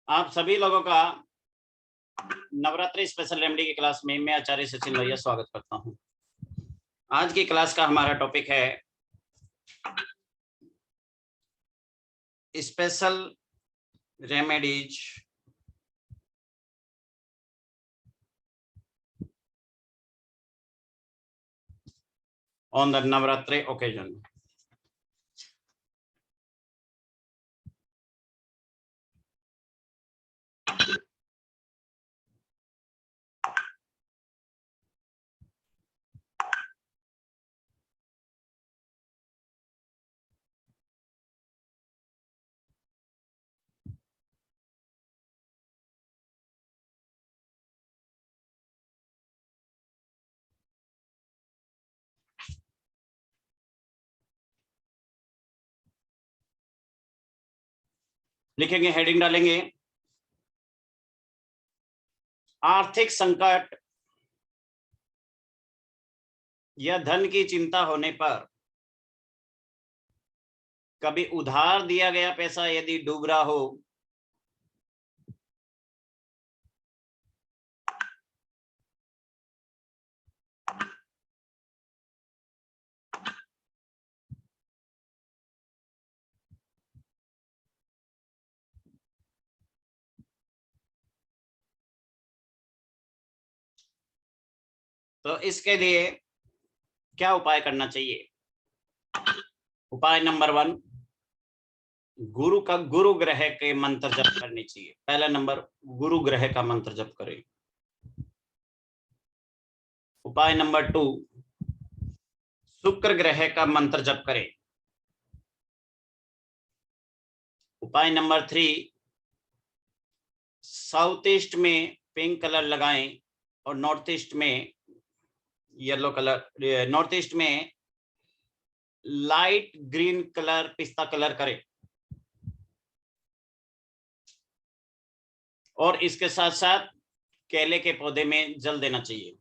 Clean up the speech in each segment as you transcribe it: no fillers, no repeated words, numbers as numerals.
आप सभी लोगों का नवरात्रि स्पेशल रेमेडी की क्लास में मैं आचार्य सचिन लोहिया स्वागत करता हूं। आज की क्लास का हमारा टॉपिक है special remedies on the Navratri occasion. लिखेंगे, हेडिंग डालेंगे, आर्थिक संकट या धन की चिंता होने पर कभी उधार दिया गया पैसा यदि डूब रहा हो तो इसके लिए क्या उपाय करना चाहिए। उपाय नंबर 1, गुरु ग्रह के मंत्र जप करने चाहिए। पहला नंबर, गुरु ग्रह का मंत्र जप करें। उपाय नंबर 2, शुक्र ग्रह का मंत्र जप करें। उपाय नंबर 3, साउथ ईस्ट में पिंक कलर लगाएं और नॉर्थ ईस्ट में येलो कलर, नॉर्थ ईस्ट में लाइट ग्रीन कलर, पिस्ता कलर करें। और इसके साथ साथ केले के पौधे में जल देना चाहिए।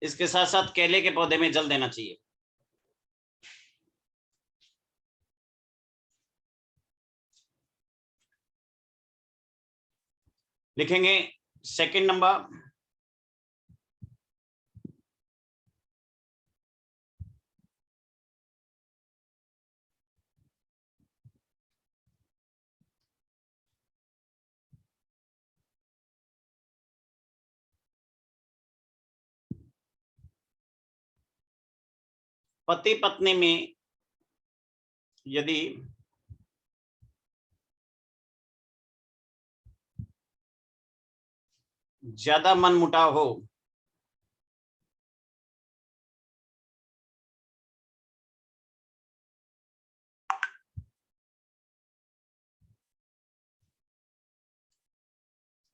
इसके साथ साथ केले के पौधे में जल देना चाहिए। लिखेंगे सेकंड नंबर, पति पत्नी में यदि ज्यादा मनमुटाव हो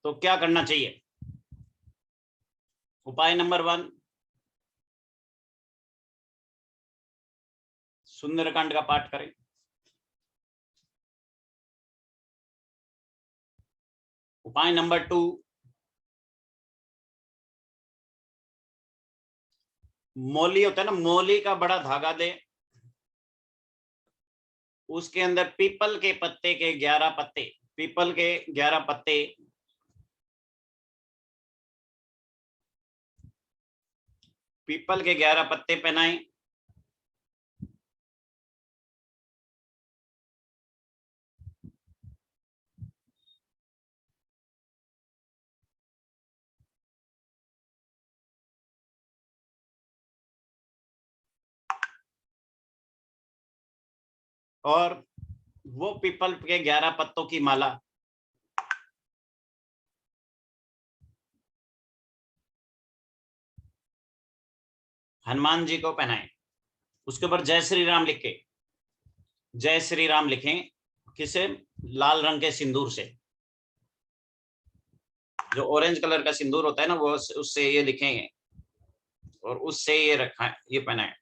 तो क्या करना चाहिए। उपाय नंबर 1, सुंदरकांड का पाठ करें। उपाय नंबर 2, मोली होता है ना, मोली का बड़ा धागा दे, उसके अंदर पीपल के पत्ते के 11 पत्ते, पीपल के 11 पत्ते पीपल के 11 पत्ते पहनाएं। और वो पीपल के 11 पत्तों की माला हनुमान जी को पहनाएं। उसके ऊपर जय श्री राम लिख के, जय श्री राम लिखें। किसे? लाल रंग के सिंदूर से, जो ऑरेंज कलर का सिंदूर होता है ना, वो उससे ये लिखेंगे और उससे ये रखा है, ये पहनाएं।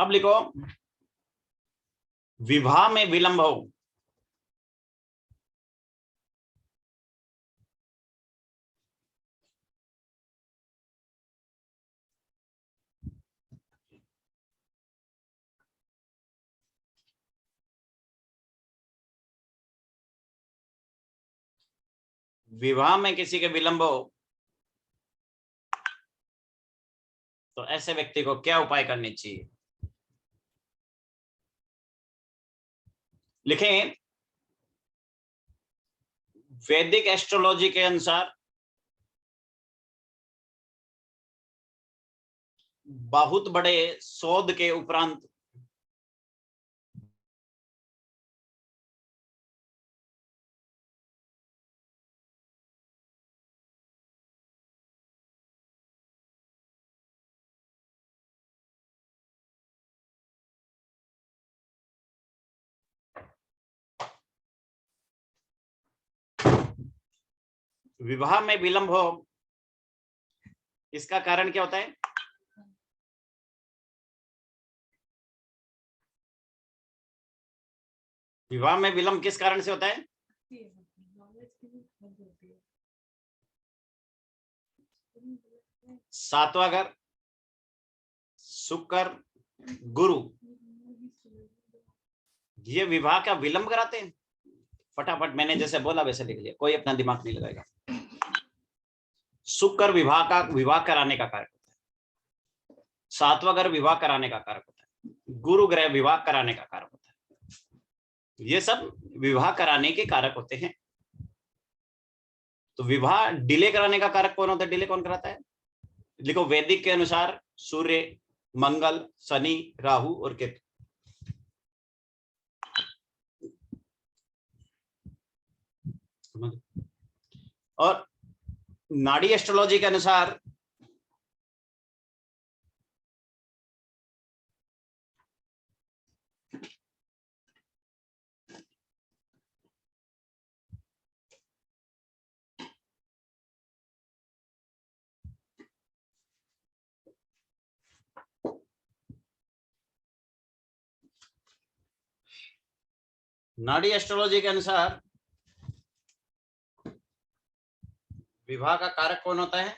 अब लिखो विवाह में विलंब हो। विवाह में किसी के विलंब हो तो ऐसे व्यक्ति को क्या उपाय करने चाहिए? लिखें वैदिक एस्ट्रोलॉजी के अनुसार बहुत बड़े शोध के उपरांत विवाह में विलंब हो, इसका कारण क्या होता है? विवाह में विलंब किस कारण से होता है? सातवां घर, शुक्र, गुरु, ये विवाह का विलंब कराते हैं। फटाफट मैंने जैसे बोला वैसे लिख लिया, कोई अपना दिमाग नहीं लगाएगा। शुक्र विवाह कराने का कारक होता है, सातवां घर विवाह कराने का कारक होता है, गुरु ग्रह विवाह कराने का कारक होता है। ये सब विवाह कराने के कारक होते हैं। तो विवाह डिले कराने का कारक कौन होता है? डिले कौन कराता है? लिखो वैदिक के अनुसार सूर्य, मंगल, शनि, राहु और केतु। और नाड़ी एस्ट्रोलॉजी के अनुसार विवाह का कारक कौन होता है?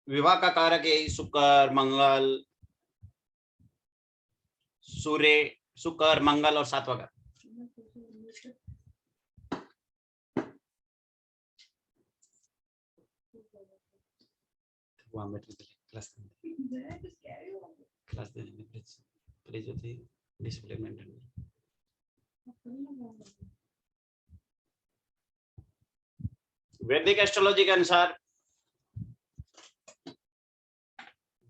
विवाह का कारक है शुक्र, मंगल, सूर्य, शुक्र, मंगल और सातवां घर। वैदिक एस्ट्रोलॉजी के अनुसार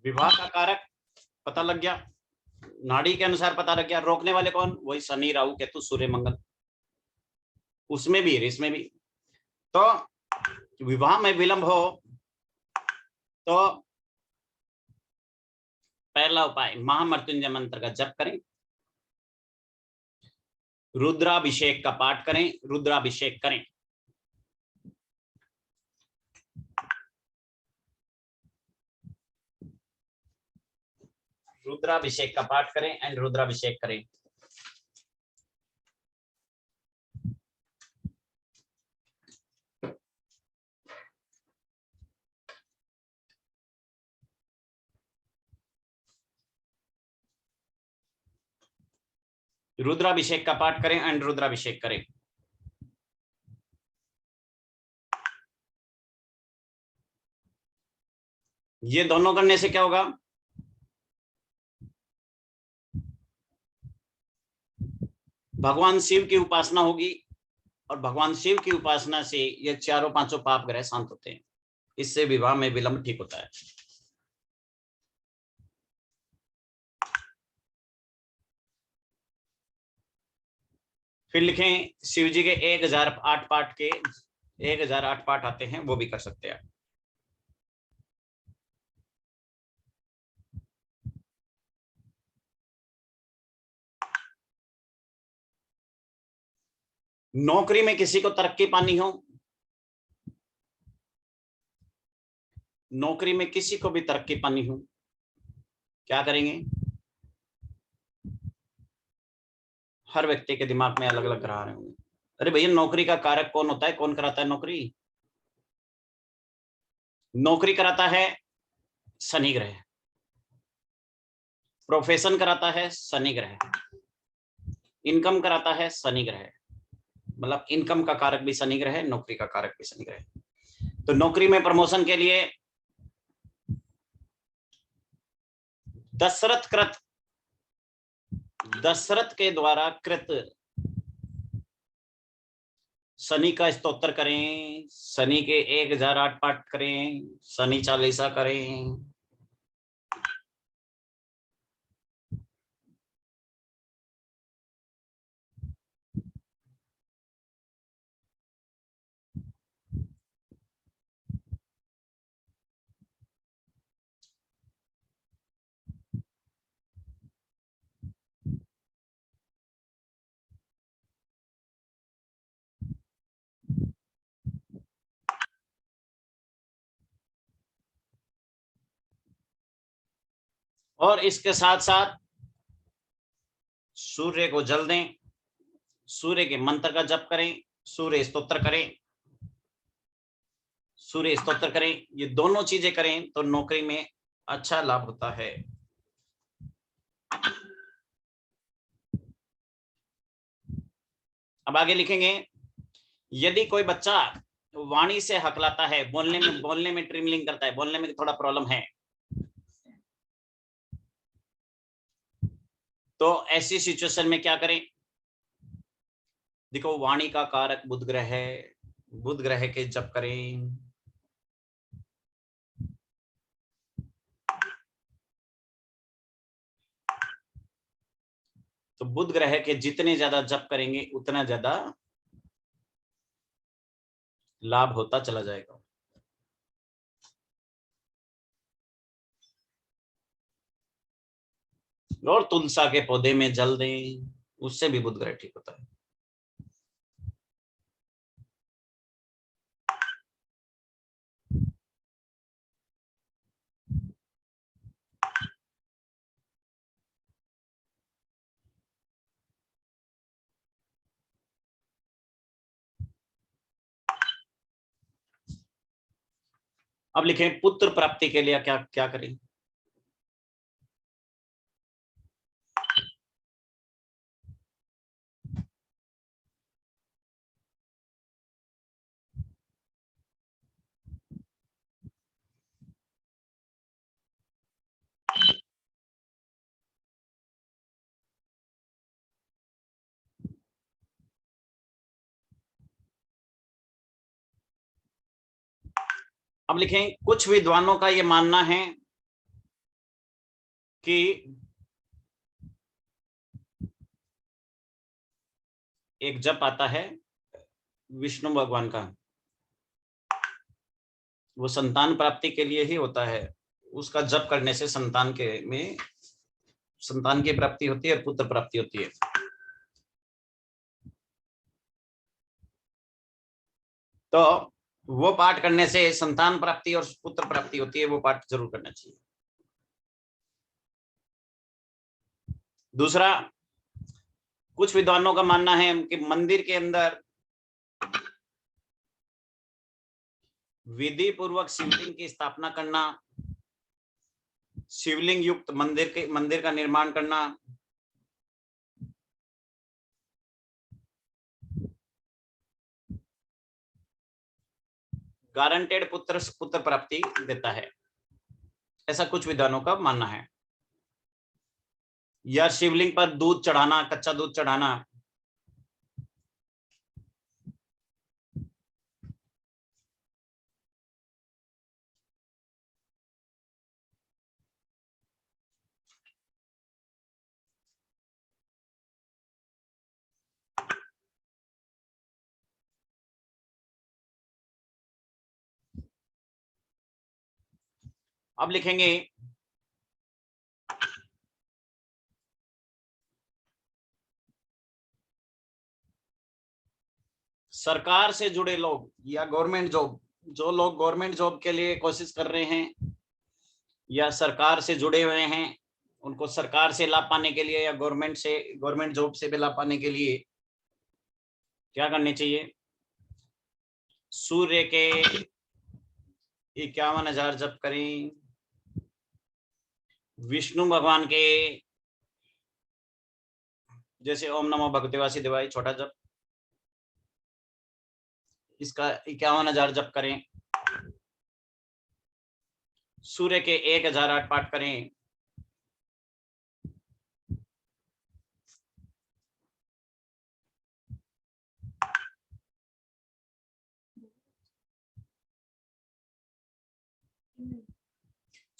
विवाह का कारक पता लग गया, नाड़ी के अनुसार पता लग गया। रोकने वाले कौन? वही शनि, राहु, केतु, सूर्य, मंगल। उसमें भी इसमें भी। तो विवाह में विलंब हो तो पहला उपाय महामृत्युंजय मंत्र का जप करें, रुद्राभिषेक का पाठ करें, रुद्राभिषेक करें। रुद्राभिषेक का पाठ करें एंड रुद्राभिषेक करें। रुद्राभिषेक का पाठ करें एंड रुद्राभिषेक करें। ये दोनों करने से क्या होगा? भगवान शिव की उपासना होगी और भगवान शिव की उपासना से ये चारों पांचों पाप ग्रह शांत होते हैं। इससे विवाह में विलंब ठीक होता है। फिर लिखें शिव जी के 1008 पाठ के 1008 पाठ आते हैं, वो भी कर सकते हैं। नौकरी में किसी को तरक्की पानी हो, नौकरी में किसी को भी तरक्की पानी हो क्या करेंगे? हर व्यक्ति के दिमाग में अलग अलग ग्रह रहे होंगे। अरे भैया, नौकरी का कारक कौन होता है? कौन कराता है नौकरी? नौकरी कराता है शनि ग्रह। प्रोफेशन कराता है शनि ग्रह। इनकम कराता है शनि ग्रह। मतलब इनकम का कारक भी शनि ग्रह है, नौकरी का कारक भी शनि ग्रह है। तो नौकरी में प्रमोशन के लिए दशरथ के द्वारा कृत शनि का स्तोत्र करें, शनि के 1008 पाठ करें, शनि चालीसा करें। और इसके साथ साथ सूर्य को जल दें, सूर्य के मंत्र का जप करें, सूर्य स्तोत्र करें, सूर्य स्तोत्र करें। ये दोनों चीजें करें तो नौकरी में अच्छा लाभ होता है। अब आगे लिखेंगे, यदि कोई बच्चा वाणी से हकलाता है, बोलने में ट्रिमलिंग करता है, बोलने में थोड़ा प्रॉब्लम है, तो ऐसी सिचुएशन में क्या करें? देखो, वाणी का कारक बुध ग्रह है, बुध ग्रह के जप करें। तो बुध ग्रह के जितने ज्यादा जप करेंगे उतना ज्यादा लाभ होता चला जाएगा। और तुलसा के पौधे में जल दें, उससे भी बुध ग्रह ठीक होता है। अब लिखें, पुत्र प्राप्ति के लिए क्या क्या करें? अब लिखें, कुछ विद्वानों का यह मानना है कि एक जप आता है विष्णु भगवान का, वो संतान प्राप्ति के लिए ही होता है। उसका जप करने से संतान की प्राप्ति होती है और पुत्र प्राप्ति होती है। तो वो पाठ करने से संतान प्राप्ति और पुत्र प्राप्ति होती है, वो पाठ जरूर करना चाहिए। दूसरा, कुछ विद्वानों का मानना है कि मंदिर के अंदर विधि पूर्वक शिवलिंग की स्थापना करना, शिवलिंग युक्त मंदिर का निर्माण करना, गारंटेड पुत्र प्राप्ति देता है, ऐसा कुछ विद्वानों का मानना है। या शिवलिंग पर दूध चढ़ाना, कच्चा दूध चढ़ाना, अब लिखेंगे, सरकार से जुड़े लोग या गवर्नमेंट जॉब, जो लोग गवर्नमेंट जॉब के लिए कोशिश कर रहे हैं या सरकार से जुड़े हुए हैं, उनको सरकार से लाभ पाने के लिए या गवर्नमेंट जॉब से भी लाभ पाने के लिए क्या करने चाहिए? सूर्य के 51,000 जप करें, विष्णु भगवान के जैसे ओम नमो भगवते वासुदेवाय छोटा जप, इसका 51,000 जप करें, सूर्य के 1,008 पाठ करें,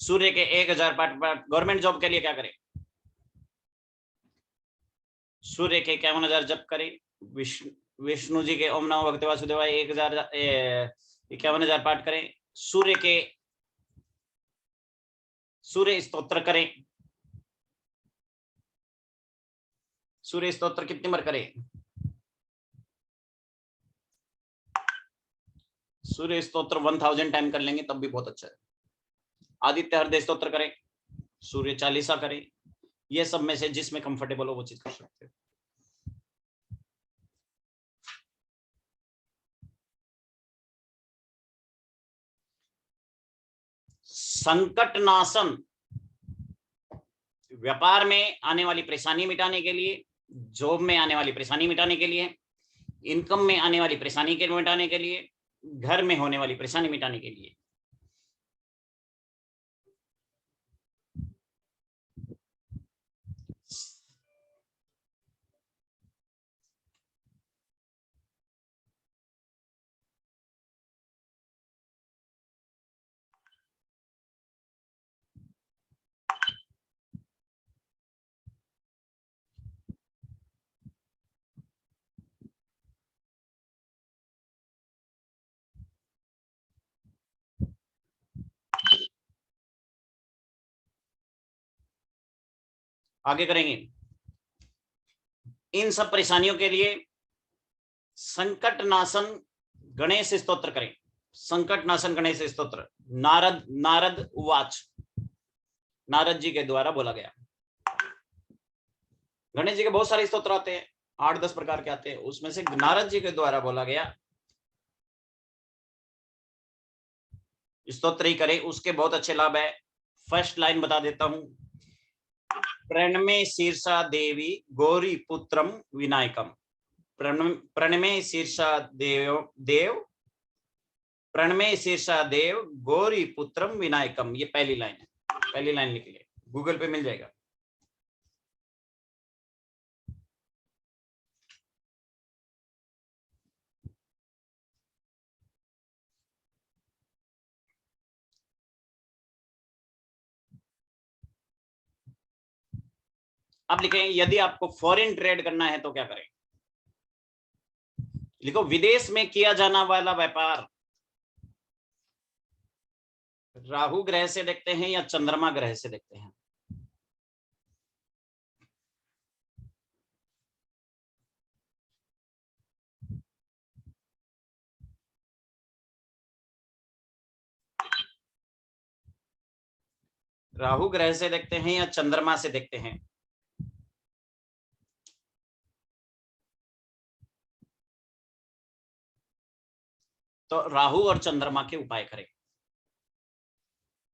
सूर्य के 1,000 पाठ गवर्नमेंट जॉब के लिए क्या करें? सूर्य के 51,000 जप करें, विष्णु जी के ओम नमो भगवते वासुदेवाय 51,000 पाठ करें, सूर्य स्तोत्र करें। सूर्य स्तोत्र कितनी बार करें? सूर्य स्तोत्र 1000 टाइम कर लेंगे तब भी बहुत अच्छा है। आदित्य हृदय स्तोत्र करें, सूर्य चालीसा करें, ये सब में से जिसमें कंफर्टेबल हो वो चीज कर सकते हैं। संकट नाशन, व्यापार में आने वाली परेशानी मिटाने के लिए, जॉब में आने वाली परेशानी मिटाने के लिए, इनकम में आने वाली परेशानी के मिटाने के लिए, घर में होने वाली परेशानी मिटाने के लिए। आगे करेंगे। इन सब परेशानियों के लिए संकट नाशन गणेश स्तोत्र करें। संकट नाशन गणेश स्तोत्र, नारद उवाच, नारद जी के द्वारा बोला गया। गणेश जी के बहुत सारे स्तोत्र आते हैं, 8-10 प्रकार के आते हैं, उसमें से नारद जी के द्वारा बोला गया स्तोत्र ही करें, उसके बहुत अच्छे लाभ है। फर्स्ट लाइन बता देता हूं, प्रणमे शीर्षा देवी गौरी पुत्रम विनायकम। प्रणमे शीर्षा देव प्रणमे शीर्षा देव गौरी पुत्रम विनायकम, ये पहली लाइन है। पहली लाइन लिख लिया, गूगल पे मिल जाएगा। अब लिखें, यदि आपको फॉरेन ट्रेड करना है तो क्या करें? लिखो, विदेश में किया जाना वाला व्यापार राहु ग्रह से देखते हैं या चंद्रमा ग्रह से देखते हैं? राहु ग्रह से देखते हैं या चंद्रमा से देखते हैं? तो राहु और चंद्रमा के उपाय करें।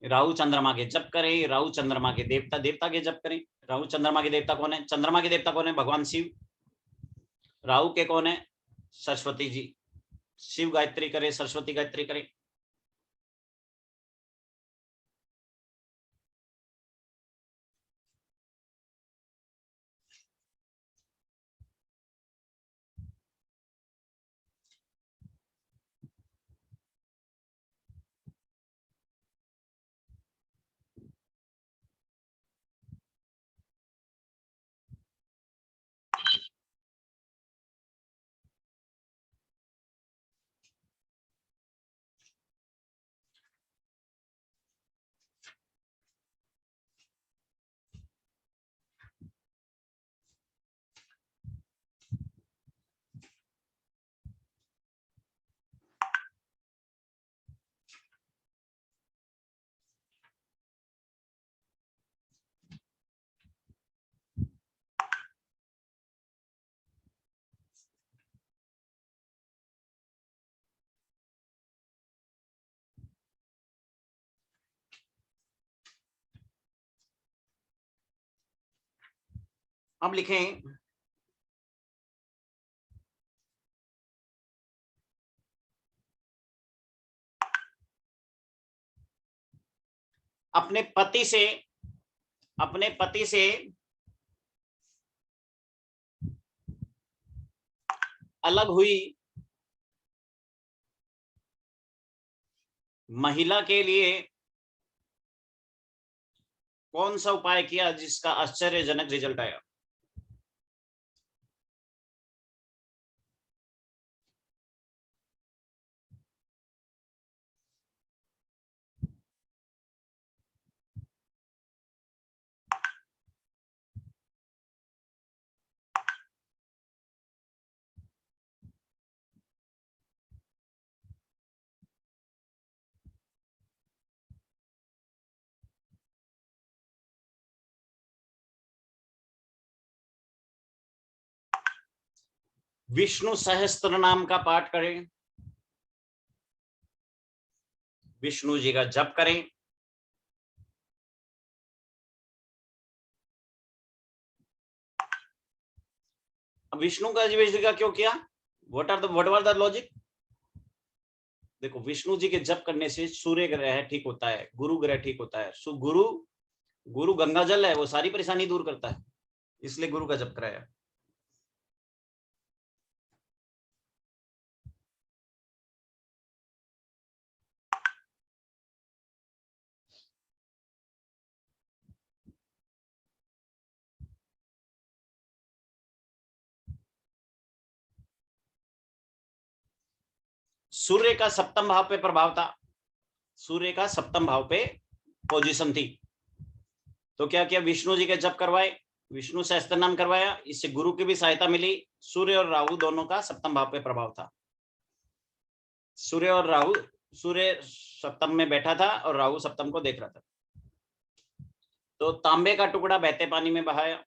राहु चंद्रमा के जप करें, राहु चंद्रमा के देवता के जप करें। राहु चंद्रमा के देवता कौन है? चंद्रमा के देवता कौन है? भगवान शिव। राहु के कौन है? सरस्वती जी। शिव गायत्री करें, सरस्वती गायत्री करें। अब लिखें अपने पति से अलग हुई महिला के लिए कौन सा उपाय किया जिसका आश्चर्यजनक रिजल्ट आया? विष्णु सहस्त्र नाम का पाठ करें, विष्णु जी का जप करें, विष्णु का क्यों किया? What are the logic? देखो, विष्णु जी के जप करने से सूर्य ग्रह ठीक होता है, गुरु ग्रह ठीक होता है। गुरु गंगा जल है, वो सारी परेशानी दूर करता है, इसलिए गुरु का जप कराया। सूर्य का सप्तम भाव पे प्रभाव था, सूर्य का सप्तम भाव पे पोजीशन थी, तो क्या किया? विष्णु जी के जप करवाए, विष्णु सहस्त्र नाम करवाया, इससे गुरु की भी सहायता मिली। सूर्य और राहु दोनों का सप्तम भाव पे प्रभाव था। सूर्य सप्तम में बैठा था और राहु सप्तम को देख रहा था। तो तांबे का टुकड़ा बहते पानी में बहाया,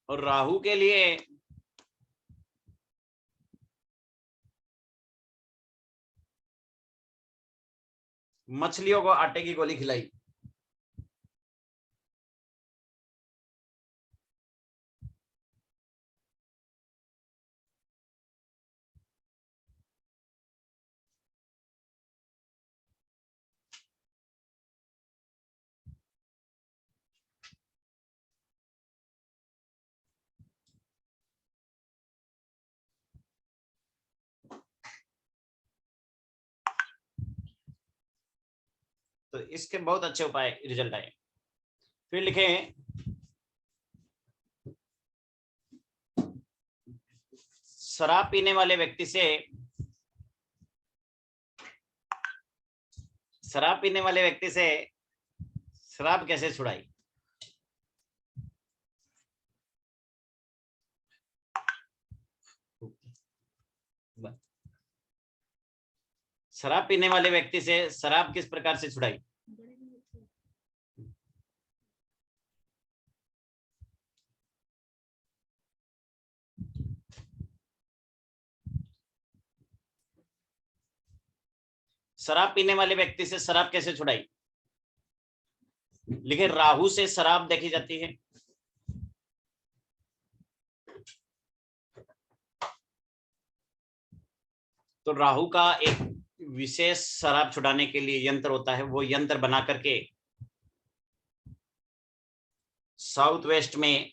और राहु के लिए मछलियों को आटे की गोली खिलाई। तो इसके बहुत अच्छे उपाय रिजल्ट आए। फिर लिखें शराब पीने वाले व्यक्ति से शराब कैसे छुड़ाई? शराब पीने वाले व्यक्ति से शराब किस प्रकार से छुड़ाई? शराब पीने वाले व्यक्ति से शराब कैसे छुड़ाई? लिखे राहु से शराब देखी जाती है। तो राहु का एक विशेष शराब छुड़ाने के लिए यंत्र होता है, वो यंत्र बना करके साउथ वेस्ट में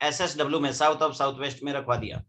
SSW में साउथ वेस्ट में रखवा दिया।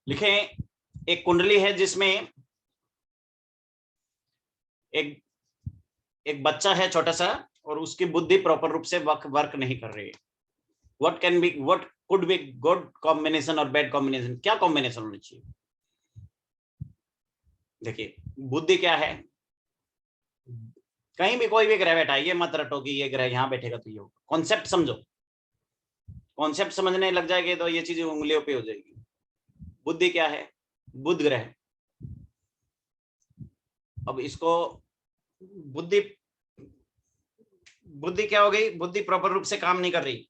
लिखें एक कुंडली है जिसमें एक एक बच्चा है छोटा सा और उसकी बुद्धि प्रॉपर रूप से वर्क नहीं कर रही है। What could be good combination और बैड कॉम्बिनेशन, क्या कॉम्बिनेशन होनी चाहिए? देखिए बुद्धि क्या है, कहीं भी कोई भी ग्रह बैठा है, ये मत रटो कि ये ग्रह यहाँ बैठेगा तो ये होगा। कॉन्सेप्ट समझो, कॉन्सेप्ट समझने लग जाएंगे तो ये चीजें उंगलियों पे हो जाएगी। बुद्धि क्या है? बुध ग्रह। अब इसको बुद्धि बुद्धि क्या हो गई? बुद्धि प्रॉपर रूप से काम नहीं कर रही,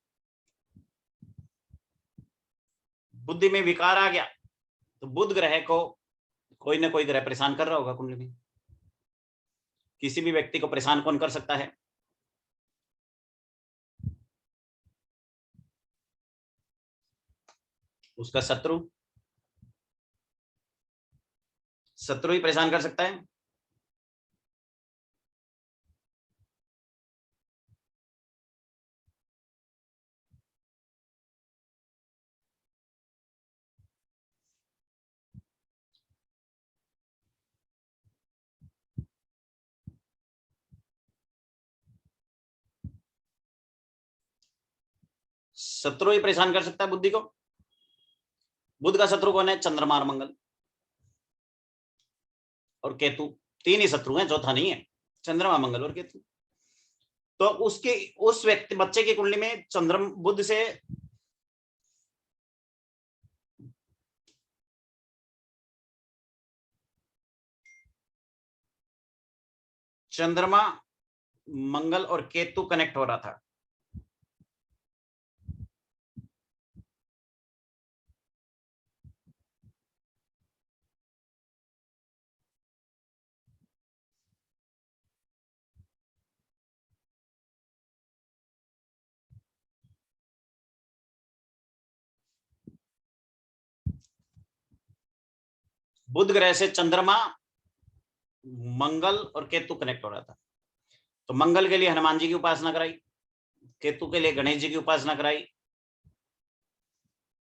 बुद्धि में विकार आ गया, तो बुध ग्रह को कोई ना कोई ग्रह परेशान कर रहा होगा कुंडली में। किसी भी व्यक्ति को परेशान कौन कर सकता है? उसका शत्रु। शत्रु ही परेशान कर सकता है। शत्रु ही परेशान कर सकता है बुद्धि को। बुध का शत्रु कौन है? चंद्रमा और मंगल और केतु। तीन ही शत्रु हैं, चौथा नहीं है। चंद्रमा, मंगल और केतु। तो उसके उस व्यक्ति बच्चे की कुंडली में चंद्रम बुध से चंद्रमा, मंगल और केतु कनेक्ट हो रहा था। बुध ग्रह से चंद्रमा, मंगल और केतु कनेक्ट हो रहा था। तो मंगल के लिए हनुमान जी की उपासना कराई, केतु के लिए गणेश जी की उपासना कराई।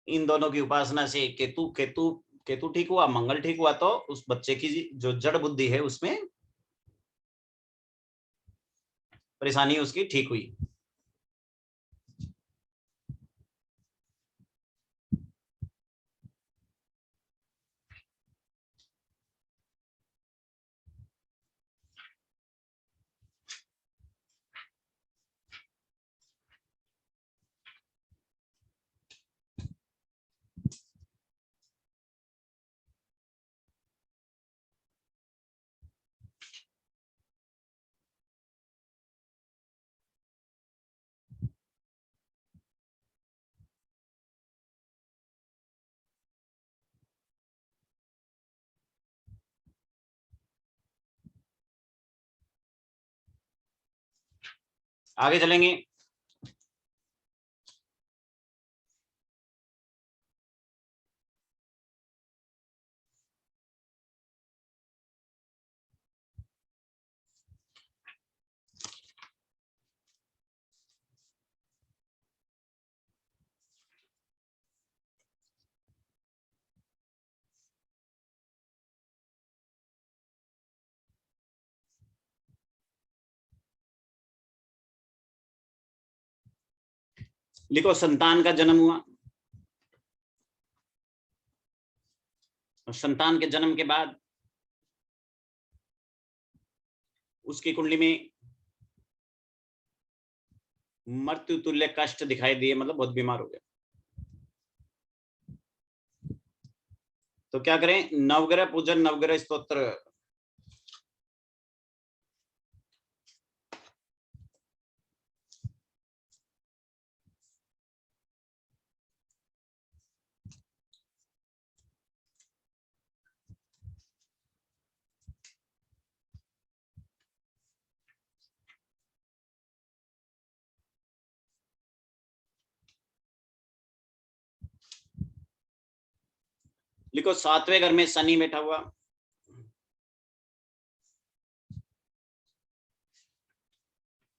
इन दोनों की उपासना से केतु केतु केतु ठीक हुआ, मंगल ठीक हुआ, तो उस बच्चे की जो जड़ बुद्धि है उसमें परेशानी उसकी ठीक हुई। आगे चलेंगे। लिखो संतान का जन्म हुआ, और संतान के जन्म के बाद उसकी कुंडली में मृत्यु तुल्य कष्ट दिखाई दिए, मतलब बहुत बीमार हो गया। तो क्या करें? नवग्रह पूजन, नवग्रह स्तोत्र। लिखो सातवें घर में शनि बैठा हुआ,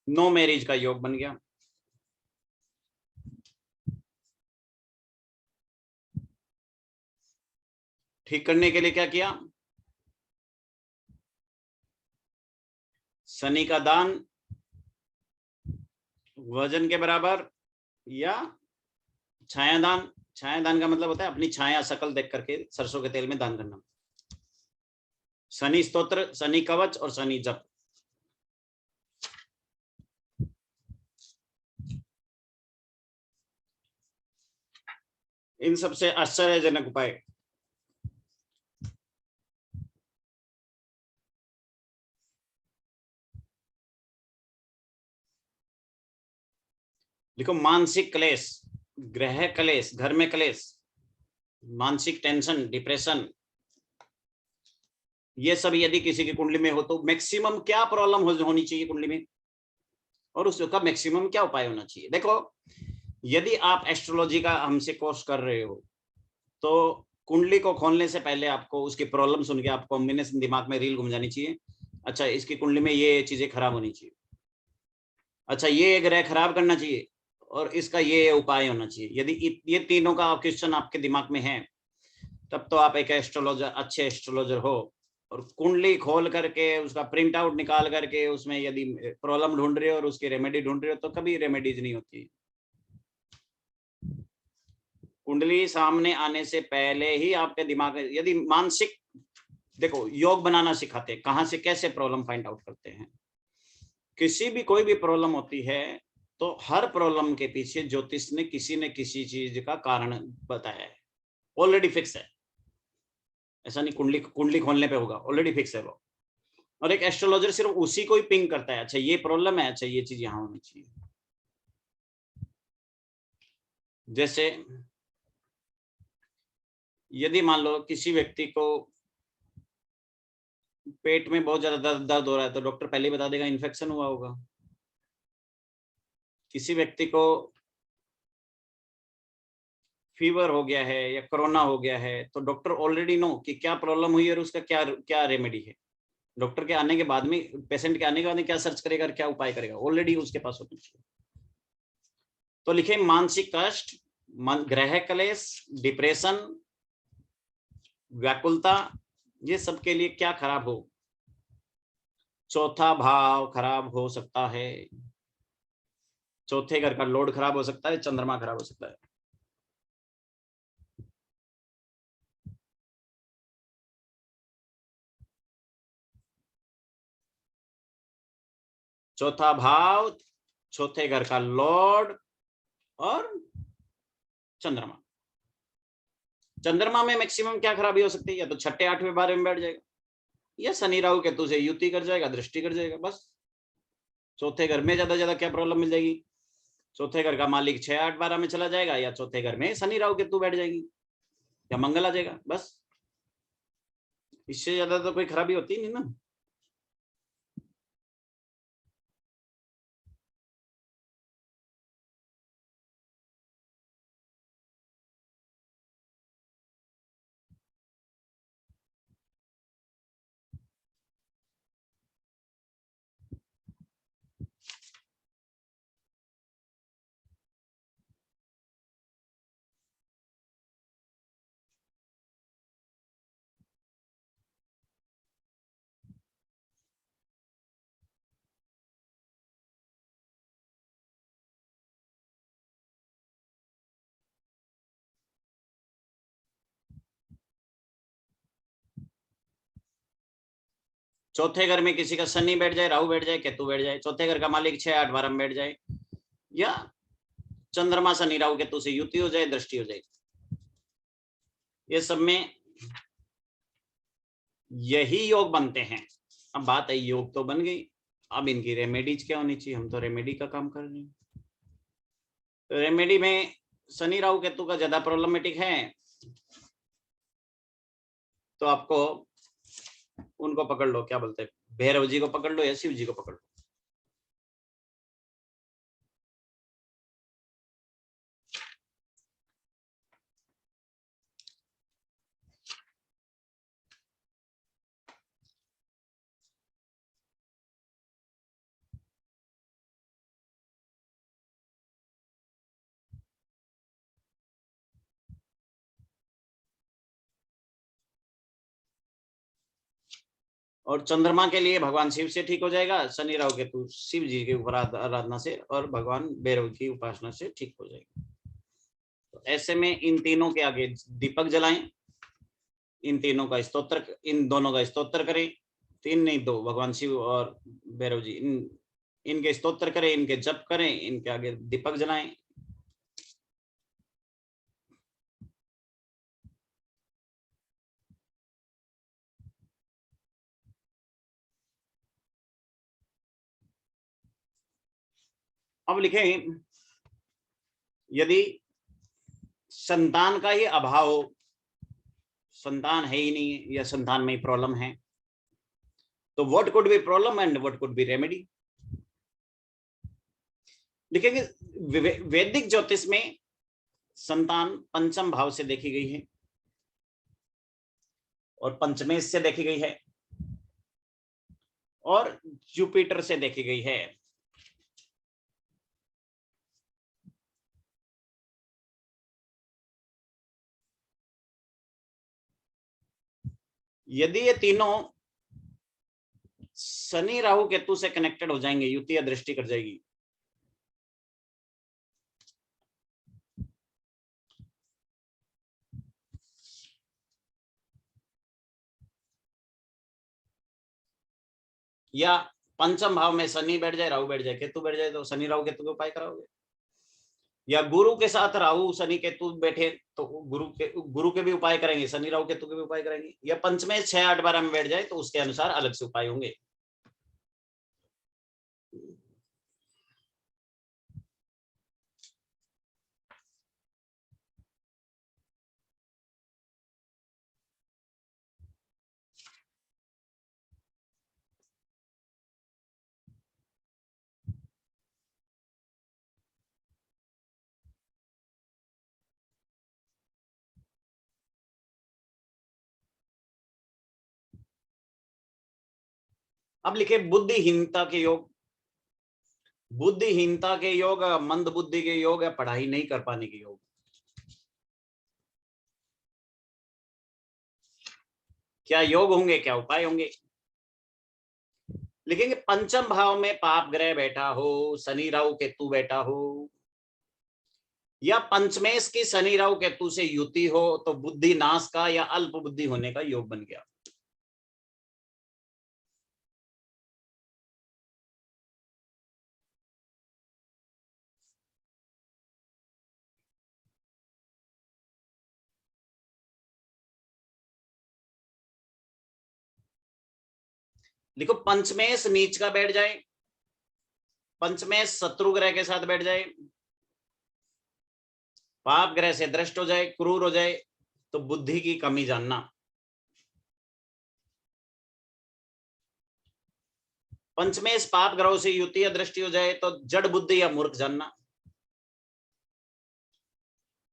नो मैरिज का योग बन गया। ठीक करने के लिए क्या किया, शनि का दान वजन के बराबर, या छायादान। छायादान का मतलब होता है अपनी छाया शकल देख करके सरसों के तेल में दान करना। शनि स्तोत्र, शनि कवच और शनि जप। इन सबसे आश्चर्यजनक उपाय। देखो, मानसिक क्लेश, ग्रह क्लेश, घर में क्लेश, मानसिक टेंशन, डिप्रेशन, ये सब यदि किसी की कुंडली में हो तो मैक्सिमम क्या प्रॉब्लम होनी चाहिए कुंडली में, और उसका मैक्सिमम क्या उपाय होना चाहिए। देखो, यदि आप एस्ट्रोलॉजी का हमसे कोर्स कर रहे हो तो कुंडली को खोलने से पहले आपको उसकी प्रॉब्लम सुन के आपको कॉम्बिनेशन दिमाग में रील घूम जानी चाहिए। अच्छा, इसकी कुंडली में ये चीजें खराब होनी चाहिए, अच्छा ये ग्रह खराब करना चाहिए, और इसका ये उपाय होना चाहिए। यदि ये तीनों का क्वेश्चन आपके दिमाग में है, तब तो आप एक एस्ट्रोलॉजर, अच्छे एस्ट्रोलॉजर हो। और कुंडली खोल करके उसका प्रिंट आउट निकाल करके उसमें यदि प्रॉब्लम ढूंढ रहे हो और उसकी रेमेडी ढूंढ रहे हो तो कभी रेमेडीज नहीं होती। कुंडली सामने आने से पहले ही आपके दिमाग में यदि मानसिक, देखो योग बनाना सिखाते हैं, कहां से कैसे प्रॉब्लम फाइंड आउट करते हैं। किसी भी कोई भी प्रॉब्लम होती है तो हर प्रॉब्लम के पीछे ज्योतिष ने किसी न किसी चीज का कारण बताया है, ऑलरेडी फिक्स है। ऐसा नहीं कुंडली कुंडली खोलने पे होगा, ऑलरेडी फिक्स है वो। और एक एस्ट्रोलॉजर सिर्फ उसी को ही पिंग करता है, अच्छा ये प्रॉब्लम है, अच्छा ये चीज यहाँ होनी चाहिए। जैसे यदि मान लो किसी व्यक्ति को पेट में बहुत ज्यादा दर्द हो रहा है तो डॉक्टर पहले ही बता देगा इन्फेक्शन हुआ होगा। किसी व्यक्ति को फीवर हो गया है या कोरोना हो गया है तो डॉक्टर ऑलरेडी नो कि क्या प्रॉब्लम हुई और उसका क्या क्या रेमेडी है। डॉक्टर के आने के बाद में, पेशेंट के आने के बाद में क्या सर्च करेगा और क्या उपाय करेगा, ऑलरेडी उसके पास होना चाहिए। तो लिखे मानसिक कष्ट, ग्रह क्लेश, डिप्रेशन, व्याकुलता, ये सब के लिए क्या खराब हो। चौथा भाव खराब हो सकता है, चौथे घर का लोड खराब हो सकता है, चंद्रमा खराब हो सकता है। चौथा भाव, चौथे घर का लॉर्ड और चंद्रमा। चंद्रमा में मैक्सिमम क्या खराबी हो सकती है, या तो छठे आठवें बारे में बैठ जाएगा, या शनि राहु केतु से युति कर जाएगा, दृष्टि कर जाएगा, बस। चौथे घर में ज्यादा क्या प्रॉब्लम मिल जाएगी, चौथे घर का मालिक 6 8 12 में चला जाएगा, या चौथे घर में शनि राहु केतु बैठ जाएगी, या मंगल आ जाएगा, बस। इससे ज्यादा तो कोई खराबी होती नहीं ना। चौथे घर में किसी का शनि बैठ जाए, राहु बैठ जाए, केतु बैठ जाए, चौथे घर का मालिक 6 8 12 में बैठ जाए, या चंद्रमा शनि राहु केतु से युति हो जाए, दृष्टि हो जाए, ये सब में यही योग बनते हैं। अब बात है, योग तो बन गई, अब इनकी रेमेडीज क्या होनी चाहिए, हम तो रेमेडी का काम कर रहे हैं। तो रेमेडी में शनि राहु केतु का ज्यादा प्रॉब्लमेटिक है तो आपको उनको पकड़ लो, क्या बोलते हैं, भैरव जी को पकड़ लो या शिव जी को पकड़ लो। और चंद्रमा के लिए भगवान शिव से ठीक हो जाएगा, शनि राहु केतु शिव जी के ऊपर आराधना से और भगवान भैरव की उपासना से ठीक हो जाएगा। तो ऐसे में इन तीनों के आगे दीपक जलाएं, इन तीनों का स्तोत्र, इन दोनों का स्तोत्र करें, तीन नहीं दो, भगवान शिव और भैरव जी, इनके स्तोत्र करें, इनके जप करें, इनके आगे दीपक जलाएं। अब लिखें, यदि संतान का ही अभाव हो, संतान है ही नहीं या संतान में ही प्रॉब्लम है, तो what could be problem and what could be remedy. लिखेंगे वैदिक ज्योतिष में संतान पंचम भाव से देखी गई है और पंचमेश से देखी गई है और जुपिटर से देखी गई है। यदि ये तीनों शनि राहु केतु से कनेक्टेड हो जाएंगे, युति या दृष्टि कर जाएगी, या पंचम भाव में शनि बैठ जाए, राहु बैठ जाए, केतु बैठ जाए, तो शनि राहु केतु के उपाय कराओगे। या गुरु के साथ राहु शनि केतु बैठे तो गुरु के भी उपाय करेंगे, शनि राहु केतु के भी उपाय करेंगे। या पंच में 6, 8, 12 में बैठ जाए तो उसके अनुसार अलग से उपाय होंगे। अब लिखे बुद्धिहीनता के योग, बुद्धिहीनता के योग, मंद बुद्धि के योग, या पढ़ाई नहीं कर पाने के योग। क्या योग होंगे, क्या उपाय होंगे। लिखेंगे पंचम भाव में पाप ग्रह बैठा हो, शनि राहु केतु बैठा हो, या पंचमेश की शनि राहु केतु से युति हो, तो बुद्धि नाश का या अल्प बुद्धि होने का योग बन गया। देखो पंचमेश नीच का बैठ जाए, पंचमेश शत्रु ग्रह के साथ बैठ जाए, पाप ग्रह से दृष्ट हो जाए, क्रूर हो जाए, तो बुद्धि की कमी जानना। पंचमेश पाप ग्रहों से युति या दृष्टि हो जाए तो जड़ बुद्धि या मूर्ख जानना।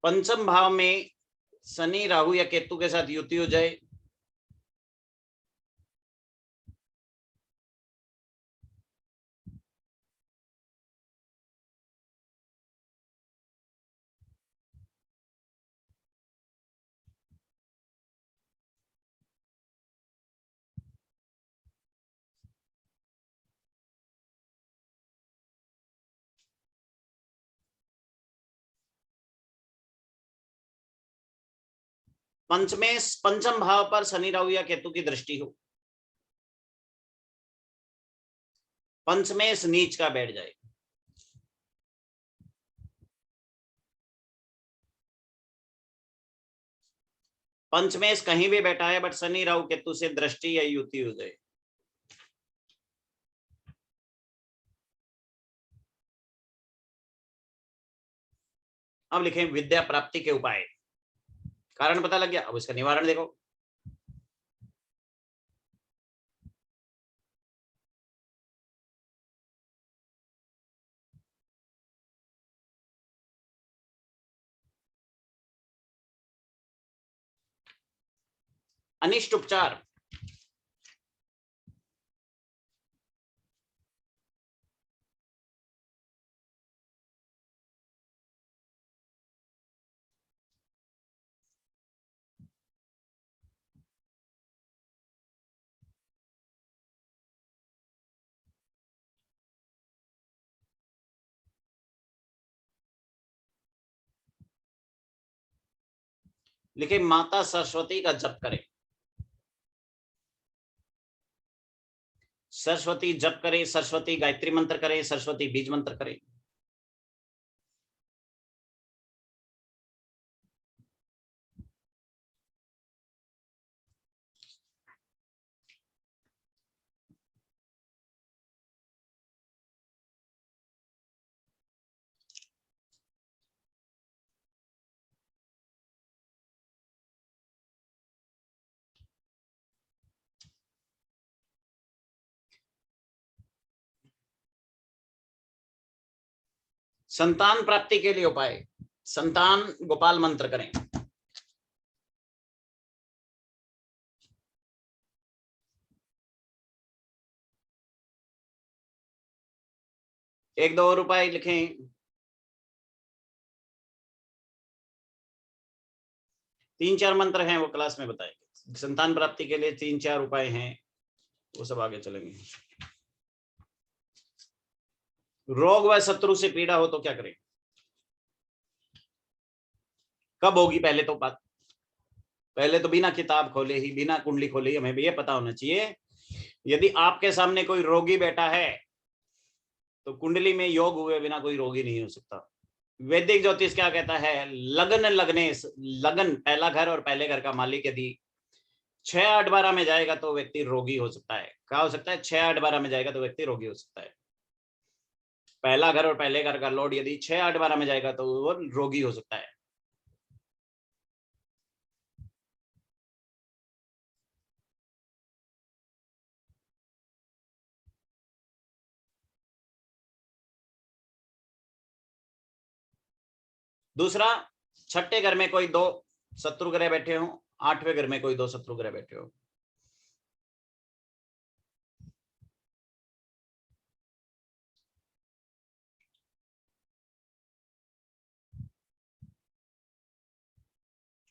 पंचम भाव में शनि राहु या केतु के साथ युति हो जाए, पंचमेश पंचम भाव पर शनि राहु या केतु की दृष्टि हो, पंचमेश नीच का बैठ जाए, पंचमेश कहीं भी बैठा है बट शनि राहु केतु से दृष्टि या युति हो जाए। अब लिखें विद्या प्राप्ति के उपाय। कारण पता लग गया, अब इसका निवारण देखो। अनिष्ट उपचार। लिखे माता सरस्वती का जप करें, सरस्वती जप करें, सरस्वती गायत्री मंत्र करें, सरस्वती बीज मंत्र करें। संतान प्राप्ति के लिए उपाय, संतान गोपाल मंत्र करें। एक दो और उपाय लिखें। तीन चार मंत्र हैं, वो क्लास में बताएंगे। संतान प्राप्ति के लिए तीन चार उपाय हैं, वो सब आगे चलेंगे। रोग व शत्रु से पीड़ा हो तो क्या करें? कब होगी? पहले तो बिना किताब खोले ही, बिना कुंडली खोले ही हमें भी ये पता होना चाहिए, यदि आपके सामने कोई रोगी बैठा है तो कुंडली में योग हुए बिना कोई रोगी नहीं हो सकता। वैदिक ज्योतिष क्या कहता है? लगन लगने, लगन पहला घर और पहले घर का मालिक यदि 6, 8, 12 में जाएगा तो व्यक्ति रोगी हो सकता है। क्या हो सकता है? 6, 8, 12 में जाएगा तो व्यक्ति रोगी हो सकता है। पहला घर और पहले घर का लॉर्ड यदि 6, 8, 12 में जाएगा तो वो रोगी हो सकता है। दूसरा, छठे घर में कोई दो शत्रु ग्रह बैठे हो, आठवें घर में कोई दो शत्रु ग्रह बैठे हो।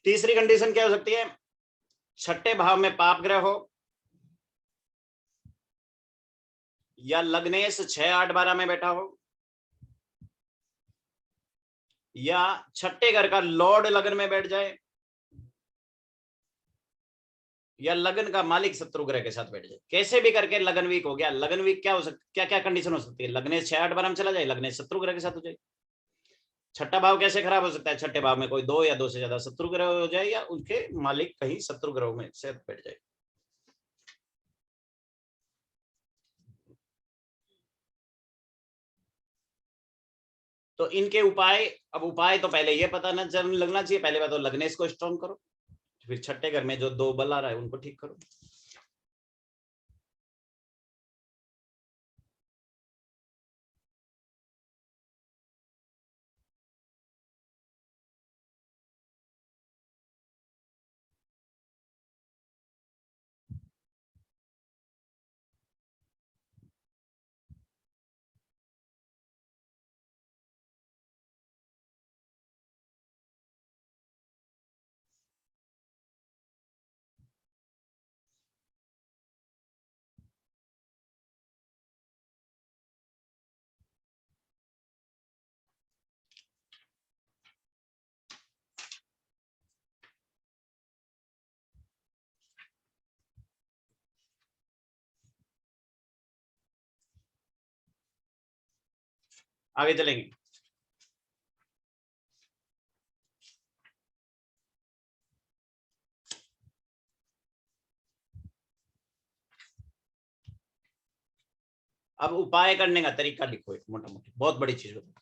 तीसरी कंडीशन क्या हो सकती है? छठे भाव में पाप ग्रह हो, या लग्नेश 6, 8, 12 में बैठा हो, या छठे घर का लॉर्ड लगन में बैठ जाए, या लगन का मालिक शत्रु ग्रह के साथ बैठ जाए। कैसे भी करके लगन वीक हो गया। लगन वीक क्या हो सकता, क्या क्या कंडीशन हो सकती है? लग्नेश 6, 8, 12 में चला जाए, लग्नेश शत्रु ग्रह के साथ हो जाए। छठा भाव कैसे खराब हो सकता है? छठे भाव में कोई दो या दो से ज्यादा शत्रु ग्रह हो जाए, या उनके मालिक कहीं शत्रु ग्रहों में से बैठ जाए। तो इनके उपाय, अब उपाय तो पहले ये पता न लगना चाहिए। पहले बात तो लग्नेश को स्ट्रॉन्ग करो, फिर छठे घर में जो दो बल आ रहा है उनको ठीक करो। आगे चलेंगे। अब उपाय करने का तरीका लिखो, एक मोटा मोटी बहुत बड़ी चीज होती।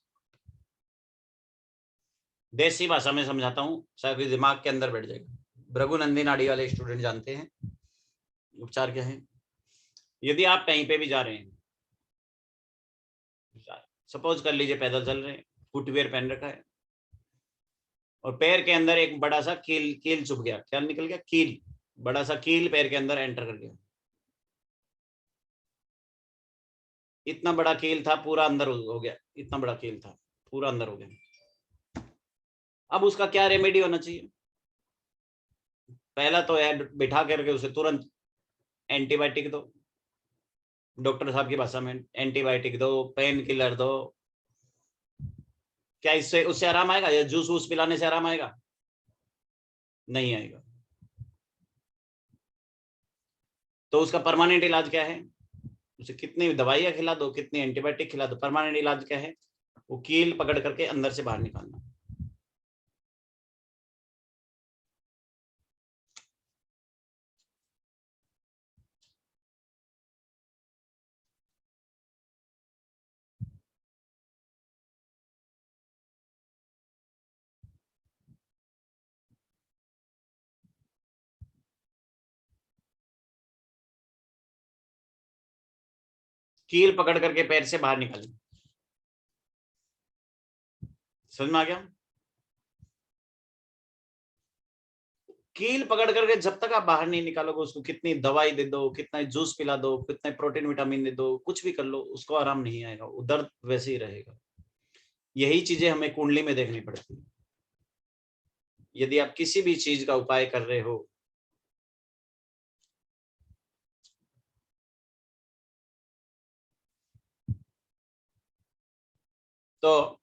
देसी भाषा में समझाता हूँ, शायद दिमाग के अंदर बैठ जाएगा। भृगुनंदी नाड़ी वाले स्टूडेंट जानते हैं उपचार क्या है। यदि आप कहीं पे भी जा रहे हैं, सपोज कर लीजिए पैदल चल रहे हैं, फुटवेयर पहन रखा है, और पैर के अंदर एक बड़ा सा कील कील चुभ गया। क्या निकल गया? कील, बड़ा सा कील पैर के अंदर एंटर कर गया। इतना बड़ा कील था, पूरा अंदर हो गया। इतना बड़ा कील था, पूरा अंदर हो गया। अब उसका क्या रेमेडी होना चाहिए? पहला तो है बिठा करके उसे तुरंत एंटीबायोटिक दो, डॉक्टर साहब की भाषा में एंटीबायोटिक दो, पेन किलर दो। क्या इससे उससे आराम आएगा? या जूस वूस पिलाने से आराम आएगा? नहीं आएगा। तो उसका परमानेंट इलाज क्या है? उसे कितनी दवाइयां खिला दो, कितनी एंटीबायोटिक खिला दो, परमानेंट इलाज क्या है? वो कील पकड़ करके अंदर से बाहर निकालना। कील पकड़ करके पैर से बाहर निकालना। समझ में आ गया? कील पकड़ करके जब तक आप बाहर नहीं निकालोगे, उसको कितनी दवाई दे दो, कितना जूस पिला दो, कितने प्रोटीन विटामिन दे दो, कुछ भी कर लो, उसको आराम नहीं आएगा, वो दर्द वैसे ही रहेगा। यही चीजें हमें कुंडली में देखनी पड़ती है। यदि आप किसी भी चीज का उपाय कर रहे हो, तो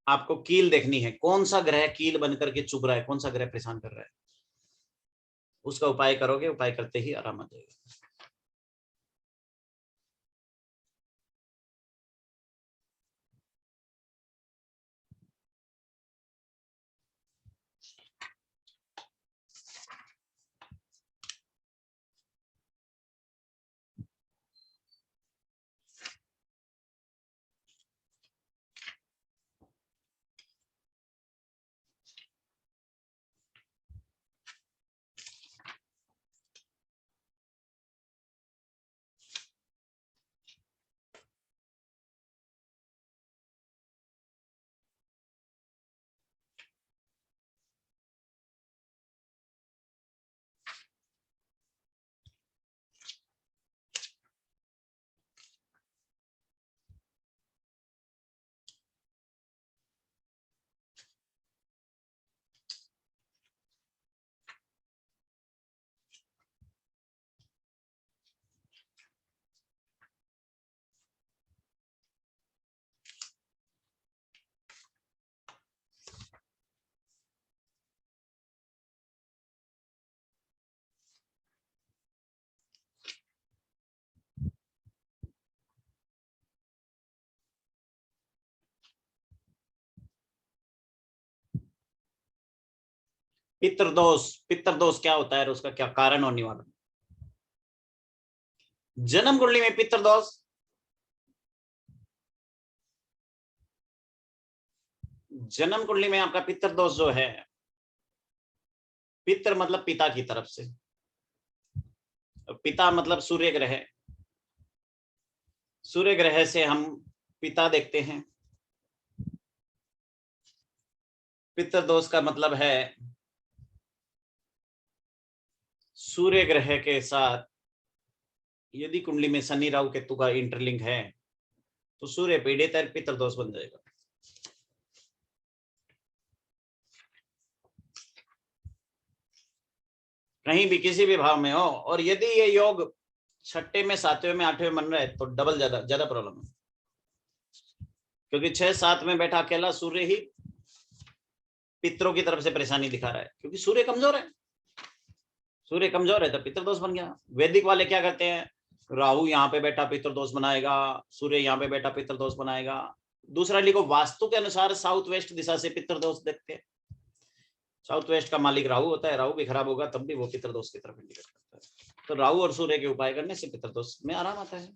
आपको कील देखनी है, कौन सा ग्रह कील बन करके चुभ रहा है, कौन सा ग्रह परेशान कर रहा है, उसका उपाय करोगे, उपाय करते ही आराम आ जाएगा। पितृदोष, पितृदोष क्या होता है और उसका क्या कारण और निवारण? जन्म कुंडली में पितृदोष, जन्म कुंडली में आपका पितृदोष जो है, पितृ मतलब पिता की तरफ से, पिता मतलब सूर्य ग्रह, सूर्य ग्रह से हम पिता देखते हैं। पितृदोष का मतलब है सूर्य ग्रह के साथ यदि कुंडली में शनि राहु केतु का इंटरलिंक है, तो सूर्य पीड़ित है, पितृदोष बन जाएगा। कहीं भी किसी भी भाव में हो, और यदि ये योग छठे में, सातवें में, आठवें में बन रहा है, तो डबल ज्यादा ज्यादा प्रॉब्लम है। क्योंकि 6-7 में बैठा अकेला सूर्य ही पितरों की तरफ से परेशानी दिखा रहा है, क्योंकि सूर्य कमजोर है। सूर्य कमजोर है तो पितृदोष बन गया। वैदिक वाले क्या करते हैं, राहु यहाँ पे बैठा पितृदोष बनाएगा, सूर्य यहाँ पे बैठा पितृदोष बनाएगा। दूसरा लिखो, वास्तु के अनुसार साउथ वेस्ट दिशा से पितृदोष देखते हैं। साउथ वेस्ट का मालिक राहु होता है, राहु भी खराब होगा तब भी वो पितृदोष की तरफ इंडिकेट करता है। तो राहु और सूर्य के उपाय करने से पितृदोष में आराम आता है।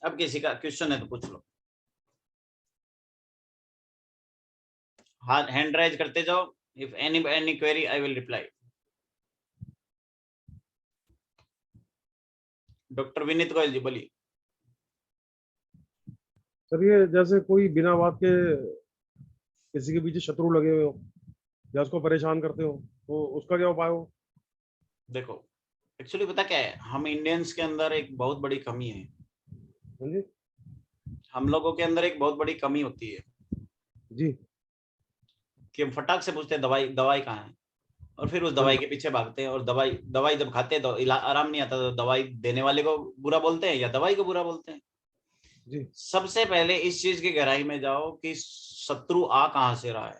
अब किसी का क्वेश्चन है तो पूछ लो, हाथ हैंड राइज करते जाओ। If any query I will reply. Doctor Vineet Goyal ji बोलिए। सर ये जैसे कोई बिना बात के किसी के पीछे शत्रु लगे हुए हो या उसको परेशान करते हो, तो उसका क्या उपाय हो? देखो एक्चुअली पता क्या है, हम इंडियंस के अंदर एक बहुत बड़ी कमी है। हाँ जी। हम लोगों के अंदर एक बहुत बड़ी कमी होती है जी। कि हम फटाक से पूछते हैं दवाई दवाई कहाँ है, और फिर उस हाँ दवाई जी। के पीछे भागते हैं, और दवाई दवाई जब खाते हैं तो आराम नहीं आता, तो दवाई देने वाले को बुरा बोलते हैं या दवाई को बुरा बोलते हैं। जी। सबसे पहले इस चीज की गहराई में जाओ कि शत्रु आ कहां से रहा है।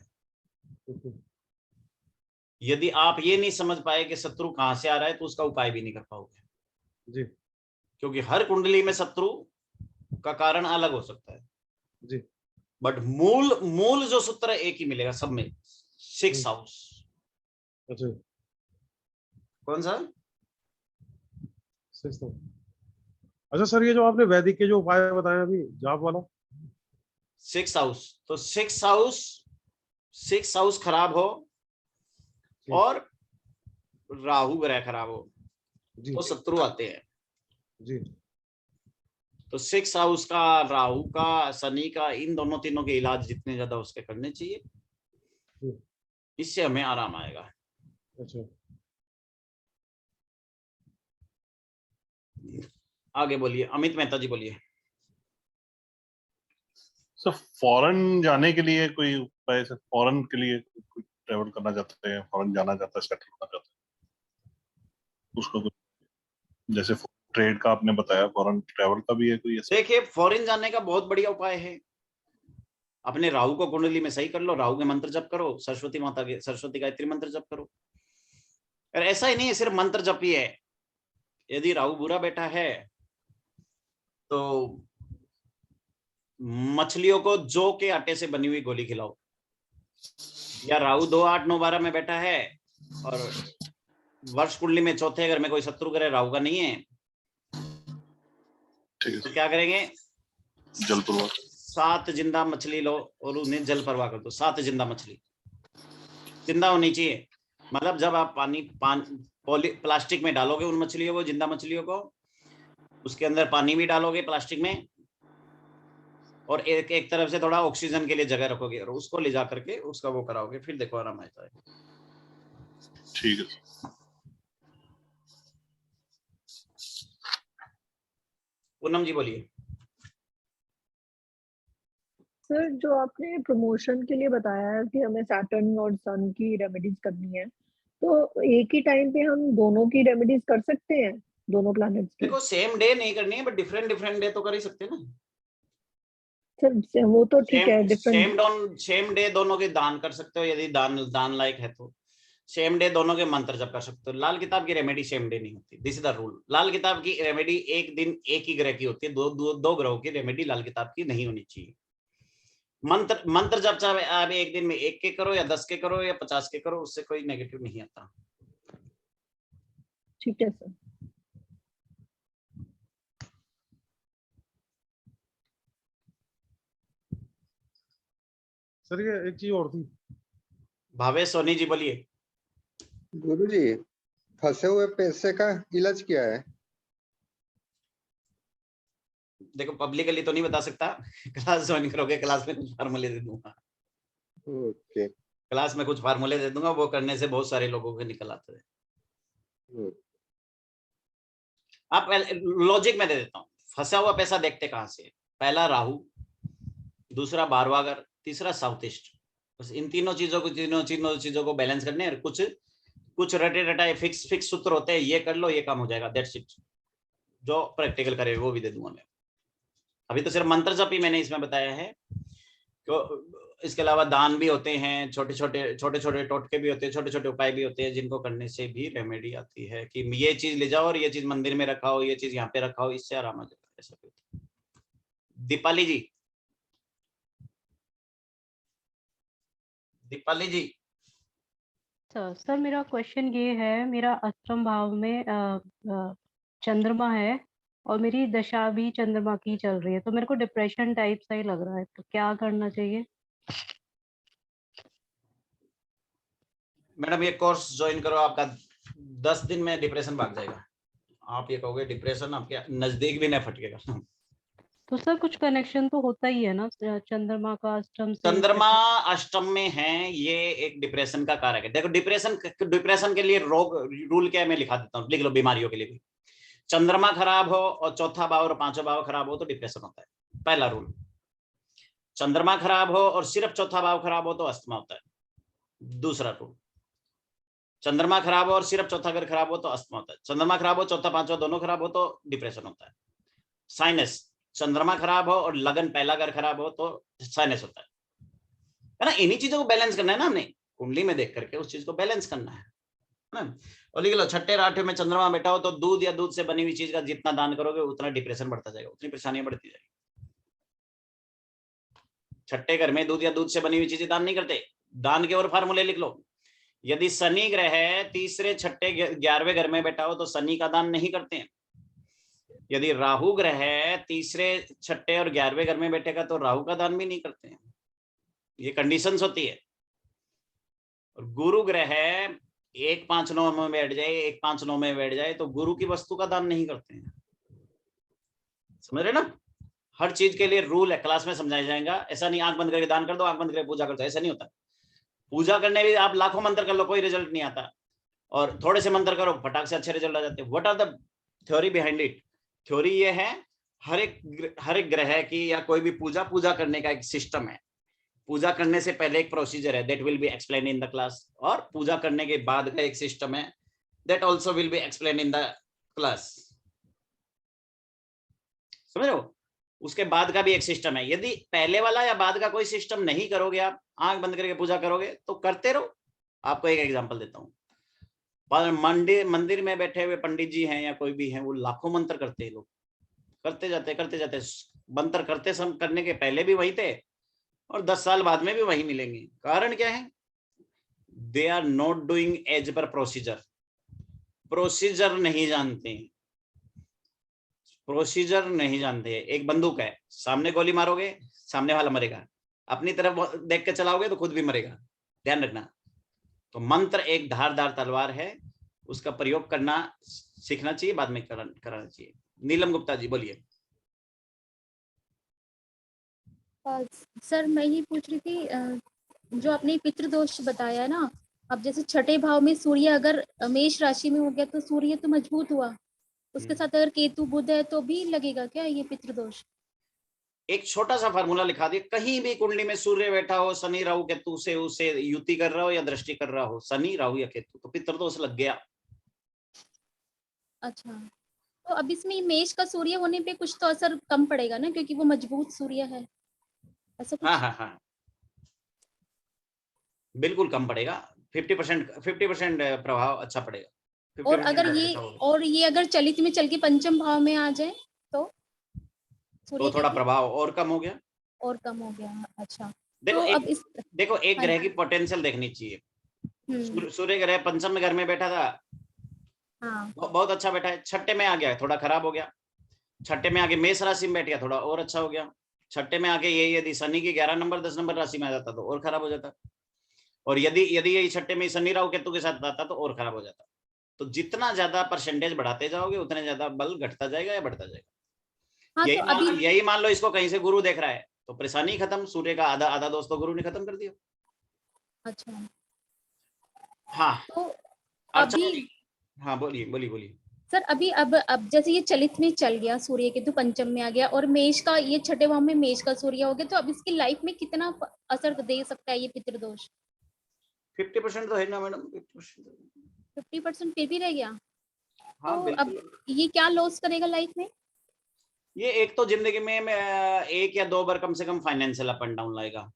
यदि आप ये नहीं समझ पाए कि शत्रु कहां से आ रहा है, तो उसका उपाय भी नहीं कर पाओगे। जी। क्योंकि हर कुंडली में शत्रु का कारण अलग हो सकता है, जी। बट मूल मूल जो सूत्र है एक ही मिलेगा सब में, 6 हाउस। अच्छा। कौन सा? 6 अच्छा सर, ये जो आपने वैदिक के जो उपाय बताए अभी जाप वाला, 6 हाउस, तो 6 हाउस खराब हो जी। और राहु ग्रह खराब हो जी। तो शत्रु आते हैं। जी। तो 6 हाउस का, राहु का, शनि का, इन दोनों तीनों के इलाज जितने ज्यादा उसके करने चाहिए, जी। इससे हमें आराम आएगा। अच्छा। आगे बोलिए, अमित मेहता जी बोलिए। सर फॉरेन जाने के लिए कोई उपाय? सर फॉरेन के लिए कोई ट्रेवल करना चाहते हैं, फॉरेन जाना चाहता है, सेटल होना चाहता है, उसको कुछ जैसे ट्रेड का आपने बताया, फॉरेन ट्रेवल का भी है कोई ऐसा? देखिए फॉरेन जाने का बहुत बढ़िया उपाय है, अपने राहु को कुंडली में सही कर लो, राहु के मंत्र जप करो, सरस्वती माता के सरस्वती गायत्री मंत्र जप करो। और ऐसा ही नहीं है सिर्फ मंत्र जप ही है, यदि राहु बुरा बैठा है तो मछलियों को जौ के आटे से बनी हुई गोली खिलाओ। या राहु 2, 8, 9, 12 में बैठा है और वर्ष कुंडली में चौथे घर में कोई शत्रु ग्रह राहु का नहीं है, तो क्या करेंगे? जलपूर्वक 7 जिंदा मछली लो और उन्हें जल परवाह कर दो। 7 जिंदा मछली जिंदा होनी चाहिए, मतलब जब आप पानी प्लास्टिक में डालोगे उन मछलियों को, जिंदा मछलियों को, उसके अंदर पानी भी डालोगे प्लास्टिक में, और एक तरफ से थोड़ा ऑक्सीजन के लिए जगह रखोगे और उसको ले जा करके उसका वो कराओगे, फिर देखो आराम आता है। ठीक है। पूनम जी बोलिए। सर जो आपने प्रमोशन के लिए बताया है कि हमें सैटर्न और सन की रेमेडीज करनी है, तो एक ही टाइम पे हम दोनों की रेमेडीज कर सकते हैं, दोनों प्लैनेट्स की? देखो सेम डे नहीं करनी है, बट डिफरेंट डे तो कर ही सकते हैं ना सर। वो तो ठीक है, डिफरेंट सेम डे दोनों के दान कर सकते हो, यदि दान लायक है तो सेम डे दोनों के मंत्र जप कर सकते हो। लाल किताब की रेमेडी सेम डे नहीं होती, दिस इज द रूल। लाल किताब की रेमेडी एक दिन एक ही ग्रह की होती है, दो ग्रहों की रेमेडी लाल किताब की नहीं होनी चाहिए। मंत्र जप चाहे आप एक दिन में 1 के करो या 10 के करो या 50 के करो, उससे कोई नेगेटिव नहीं आता। ठीक है सर। सर ये एक चीज और थी। भावेश सोनी जी बोलिए। गुरुजी, फंसे हुए पैसे का इलाज क्या है? देखो पब्लिकली तो नहीं बता सकता, क्लास ज्वाइन करोगे, क्लास में कुछ फार्मूले दे दूंगा। ओके। क्लास में कुछ फार्मूले दे दूंगा, वो करने से बहुत सारे लोगों के निकल आते हैं। आप लॉजिक में दे देता हूँ। फंसा हुआ पैसा देखते कहां से? पहला राहु, दूसरा 12वां घर, तीसरा साउथ ईस्ट। बस इन तीनों चीजों को बैलेंस करने, और कुछ रटे रटाए फिक्स सूत्र होते हैं, ये कर लो ये काम हो जाएगा, दैट्स इट। जो प्रैक्टिकल करे वो भी दे दूंगा मैं। अभी तो सिर्फ मंत्र जप ही मैंने इसमें बताया है, तो इसके अलावा दान भी होते हैं, छोटे छोटे टोटके भी होते हैं, छोटे छोटे उपाय भी होते हैं, जिनको करने से भी रेमेडी आती है कि ये चीज ले जाओ और ये चीज मंदिर में रखाओ, ये चीज यहाँ पे रखाओ, इससे आराम आ जाता है। ऐसा भी। दीपाली जी, दीपाली जी। सर मेरा क्वेश्चन ये है, मेरा अष्टम भाव में चंद्रमा है और मेरी दशा भी चंद्रमा की चल रही है, तो मेरे को डिप्रेशन टाइप सा ही लग रहा है, तो क्या करना चाहिए? मैडम ये कोर्स ज्वाइन करो, आपका 10 दिन में डिप्रेशन भाग जाएगा। आप ये कहोगे डिप्रेशन आपके नजदीक भी नहीं फटकेगा। तो सर कुछ कनेक्शन तो होता ही है ना चंद्रमा का अष्टम से? चंद्रमा अष्टम में है, ये एक डिप्रेशन का कारक है। देखो डिप्रेशन के लिए रोग रूल क्या है, मैं लिखा देता हूँ, लिख लो बीमारियों के लिए भी। चंद्रमा खराब हो और चौथा भाव और पांचवा भाव खराब हो तो डिप्रेशन होता है, पहला रूल। चंद्रमा खराब हो और सिर्फ चौथा भाव खराब हो तो अस्थमा होता है, दूसरा रूल। चंद्रमा खराब हो और सिर्फ चौथा घर खराब हो तो अस्थमा होता है। चंद्रमा खराब हो चौथा पांचवा दोनों खराब हो तो डिप्रेशन होता है। साइनस, चंद्रमा खराब हो और लगन पहला घर खराब हो तो साइनस होता है ना। इन्हीं चीजों को बैलेंस करना है ना हमने, कुंडली में देख करके उस चीज को बैलेंस करना है ना। और लिख लो छठे राठे में चंद्रमा बैठा हो तो दूध या दूध से बनी हुई चीज का जितना दान करोगे उतना डिप्रेशन बढ़ता जाएगा, उतनी परेशानियां बढ़ती जाएगी। छठे घर में दूध या दूध से बनी हुई चीजें दान नहीं करते। दान के और फार्मूले लिख लो। यदि शनि ग्रह तीसरे छठे 11वें घर में बैठा हो तो शनि का दान नहीं करते हैं। यदि राहु ग्रह तीसरे छठे और 11वें घर में बैठेगा तो राहु का दान भी नहीं करते हैं। ये कंडीशंस होती है। और गुरु ग्रह 1-5-9 में बैठ जाए, 1-5-9 में बैठ जाए तो गुरु की वस्तु का दान नहीं करते हैं। समझ रहे ना, हर चीज के लिए रूल है, क्लास में समझाया जाएगा। ऐसा नहीं आंख बंद करके दान कर दो, आंख बंद करके पूजा कर दो, ऐसा नहीं होता। पूजा करने भी आप लाखों मंत्र कर लो, कोई रिजल्ट नहीं आता, और थोड़े से मंत्र करो फटाक से अच्छे रिजल्ट आ जाते हैं। What are the theory behind it? Theory ये है, हर एक ग्रह की या कोई भी पूजा करने का एक सिस्टम है। पूजा करने से पहले एक प्रोसीजर है, that will be explain in the class, और पूजा करने के बाद का एक सिस्टम है, that also will be explain in the class. समझ रहे हो? उसके बाद का भी एक सिस्टम है। यदि पहले वाला या बाद का कोई सिस्टम नहीं करोगे, आप आंख बंद करके पूजा करोगे तो करते रहो। आपको एक एग्जांपल देता हूँ। मंदिर में बैठे हुए पंडित जी हैं या कोई भी है, वो लाखों मंत्र करते हैं, लोग करते जाते मंत्र करने के पहले भी वही थे और 10 साल बाद में भी वही मिलेंगे। कारण क्या है? They are not doing as per procedure. Procedure नहीं जानते, प्रोसीजर नहीं जानते। एक बंदूक है, सामने गोली मारोगे सामने वाला मरेगा, अपनी तरफ देख के चलाओगे तो खुद भी मरेगा, ध्यान रखना। तो मंत्र एक धारदार तलवार है, उसका प्रयोग करना सीखना चाहिए, बाद में कराना चाहिए। नीलम गुप्ता जी बोलिए। सर मैं ये पूछ रही थी, जो आपने पितृदोष बताया ना, अब जैसे छठे भाव में सूर्य अगर मेष राशि में हो गया तो सूर्य तो मजबूत हुआ, उसके साथ अगर केतु बुध है तो भी लगेगा क्या ये पितृदोष? एक छोटा सा फार्मूला लिखा दिया, कहीं भी कुंडली में सूर्य बैठा हो, शनि राहु केतु से उसे युति कर रहा हो या दृष्टि कर रहा हो, शनि राहु या केतु, तो पितृदोष लग गया। अच्छा, तो अब इसमें मेष का सूर्य होने पे कुछ तो असर कम पड़ेगा ना, क्योंकि वो मजबूत सूर्य है, ऐसा कुछ? हाँ, बिल्कुल कम पड़ेगा। 50% प्रभाव अच्छा पड़ेगा। और अगर ये अगर चलित में चल के पंचम भाव में आ जाए तो थोड़ा प्रभाव और कम हो गया, और कम हो गया। अच्छा, देखो तो अब देखो एक ग्रह की पोटेंशियल देखनी चाहिए। सूर्य ग्रह पंचम घर में बैठा था, हाँ, बहुत अच्छा बैठा है। छठे में आ गया, थोड़ा खराब हो गया। छठे में आगे मेष राशि में बैठ गया, थोड़ा और अच्छा हो गया। छठे में आके ये यदि शनि की 11 नंबर 10 नंबर राशि में आ जाता तो और खराब हो जाता। और यदि ये छठे में शनि राहु केतु के साथ आता तो और खराब हो जाता। तो जितना ज्यादा परसेंटेज बढ़ाते जाओगे उतने ज्यादा बल घटता जाएगा या बढ़ता जाएगा। हाँ, यही मान लो इसको कहीं से गुरु देख रहा है तो परेशानी खत्म। सूर्य का आधा दोष तो गुरु ने खत्म कर दिया। अच्छा, हाँ, तो अभी हाँ बोलिए सर। अभी अब जैसे ये चलित में चल गया, सूर्य केतु पंचम में आ गया और मेष का ये छठे भाव में मेष का सूर्य हो गया, तो अब इसकी लाइफ में कितना असर दे सकता है ये पितृदोष? 50% तो है ना मैडम, 50% फिर भी रह गया। हाँ, तो अब ये क्या लॉस करेगा लाइफ में? ये एक तो जिंदगी में 1 या 2 बार कम से कम फाइनेंशियल अप एंड डाउन लाएगा।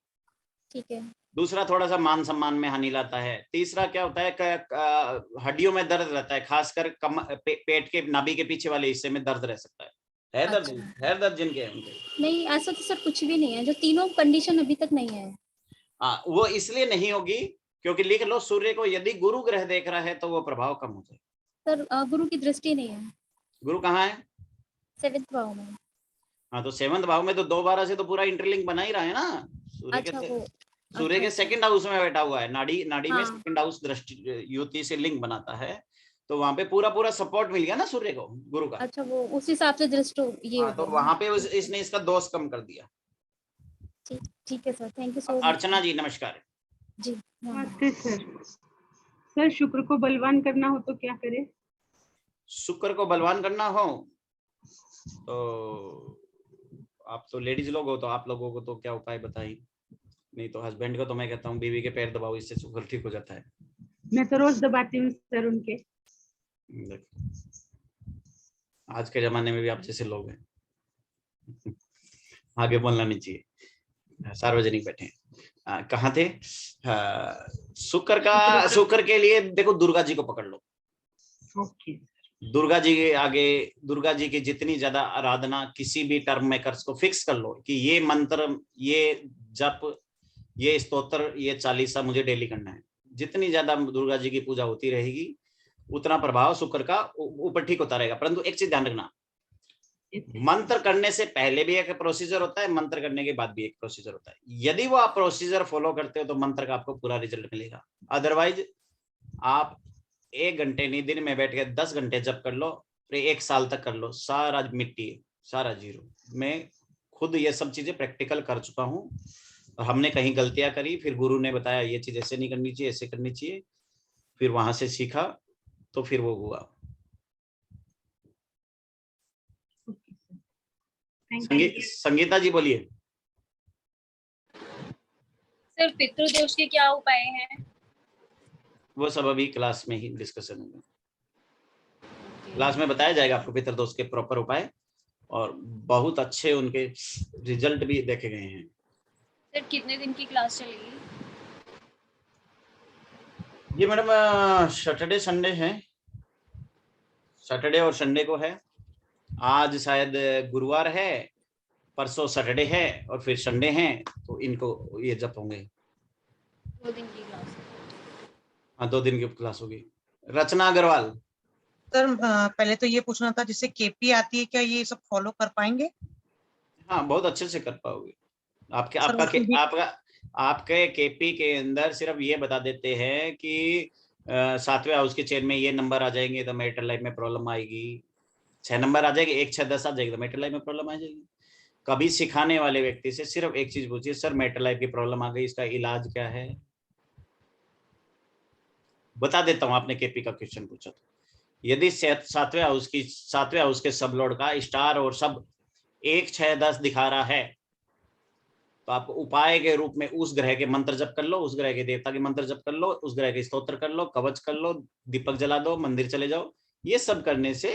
ठीक है। दूसरा थोड़ा सा मान सम्मान में हानि लाता है। तीसरा क्या होता है, हड्डियों में दर्द रहता है, खासकर पेट के नाभि के पीछे वाले हिस्से में दर्द रह सकता है। दर्द जिनके नहीं, ऐसा तो सर कुछ भी नहीं है, जो तीनों कंडीशन अभी तक नहीं है। वो इसलिए नहीं होगी क्योंकि लिख लो, सूर्य को यदि गुरु ग्रह देख रहा है तो वो प्रभाव कम हो जाए। सर गुरु की दृष्टि नहीं है। गुरु कहाँ है? 7th भाव में। हाँ, तो 7th भाव में तो 2-12 से तो पूरा इंटरलिंक बना ही रहा है ना। सूर्य के 2nd हाउस में बैठा हुआ है। नाड़ी में 2nd हाउस दृष्टि युति से लिंक बनाता है। तो वहां पे पूरा पूरा सपोर्ट मिल गया ना सूर्य को, गुरु का। अच्छा, वो उस हिसाब से दृष्ट ये हो हाँ, तो गया। वहां पे इसने इसका दोष कम कर दिया। ठीक है sir, thank you so much. Archana ji नमस्कार। जी नमस्ते सर। सर शुक्र को बलवान करना हो तो क्या करें? शुक्र को बलवान करना हो तो आप तो लेडीज लोग हो, तो आप लोगों को तो क्या उपाय बताइए। नहीं तो हस्बैंड को तो मैं कहता हूँ बीवी के पैर दबाओ, इससे शुक्र ठीक हो जाता है। मैं तो रोज दबाती हूँ सर उनके। आज के जमाने में भी आप जैसे लोग हैं। आगे बोलना नहीं चाहिए, सार्वजनिक बैठे हैं। कहाँ थे? शुक्र के लिए देखो दुर्गा जी को पकड़ लो। ओके। दुर्गा जी के आगे, दुर्गा जी की जितनी ज्यादा आराधना, किसी भी टर्म मेकर्स को फिक्स कर लो कि ये मंत्र, ये जप, ये स्तोत्र, ये चालीसा मुझे डेली करना है। जितनी ज्यादा दुर्गा जी की पूजा होती रहेगी उतना प्रभाव शुक्र का ऊपर ठीक होता रहेगा। परंतु एक चीज ध्यान रखना, मंत्र करने से पहले भी एक प्रोसीजर होता है, मंत्र करने के बाद भी एक प्रोसीजर होता है। यदि वो आप प्रोसीजर फॉलो करते हो तो मंत्र का आपको पूरा रिजल्ट मिलेगा। अदरवाइज आप 1 घंटे नहीं, दिन में बैठ के 10 घंटे जप कर लो, फिर 1 साल तक कर लो, सारा मिट्टी, सारा जीरो। मैं खुद ये सब चीजें प्रैक्टिकल कर चुका हूँ। और हमने कहीं गलतियां करी, फिर गुरु ने बताया ये चीज ऐसे नहीं करनी चाहिए, ऐसे करनी चाहिए, फिर वहां से सीखा तो फिर वो हुआ। संगीता जी बोलिए। सर पितृदोष के क्या उपाय हैं? वो सब अभी क्लास में ही डिस्कशन होगा। क्लास में बताया जाएगा आपको पितृदोष के प्रॉपर उपाय, और बहुत अच्छे उनके रिजल्ट भी देखे गए हैं। सर कितने दिन की क्लास चलेगी? जी मैडम, सैटरडे संडे है, सैटरडे और संडे को है। आज शायद गुरुवार है, परसों सैटरडे है और फिर संडे है, तो इनको ये जप होंगे। 2 दिन की क्लास? हाँ, 2 दिन की क्लास होगी। रचना अग्रवाल। सर पहले तो ये पूछना था, जैसे केपी आती है, क्या ये सब फॉलो कर पाएंगे? हाँ, बहुत अच्छे से कर पाओगे। आपके सर, आपका उसमें भी- आपका आपके केपी के अंदर सिर्फ ये बता देते हैं कि 7वें हाउस के चेन में ये नंबर आ जाएंगे तो मैरिटल लाइफ में प्रॉब्लम आएगी। 6 नंबर आ जाएगी, 1, 6, 10 आ जाएगी तो मैरिटल लाइफ में प्रॉब्लम आ जाएगी। कभी सिखाने वाले व्यक्ति से सिर्फ एक चीज पूछिए, सर मैरिटल लाइफ की प्रॉब्लम आ गई, इसका इलाज क्या है? बता देता हूँ। आपने केपी का क्वेश्चन पूछा तो यदि 7वें हाउस के सब लॉर्ड का स्टार और सब 1, 6, 10 दिखा रहा है, तो आप उपाय के रूप में उस ग्रह के मंत्र जप कर लो, उस ग्रह के देवता के मंत्र जप कर लो, उस ग्रह के स्तोत्र कर लो, कवच कर लो, दीपक जला दो, मंदिर चले जाओ। ये सब करने से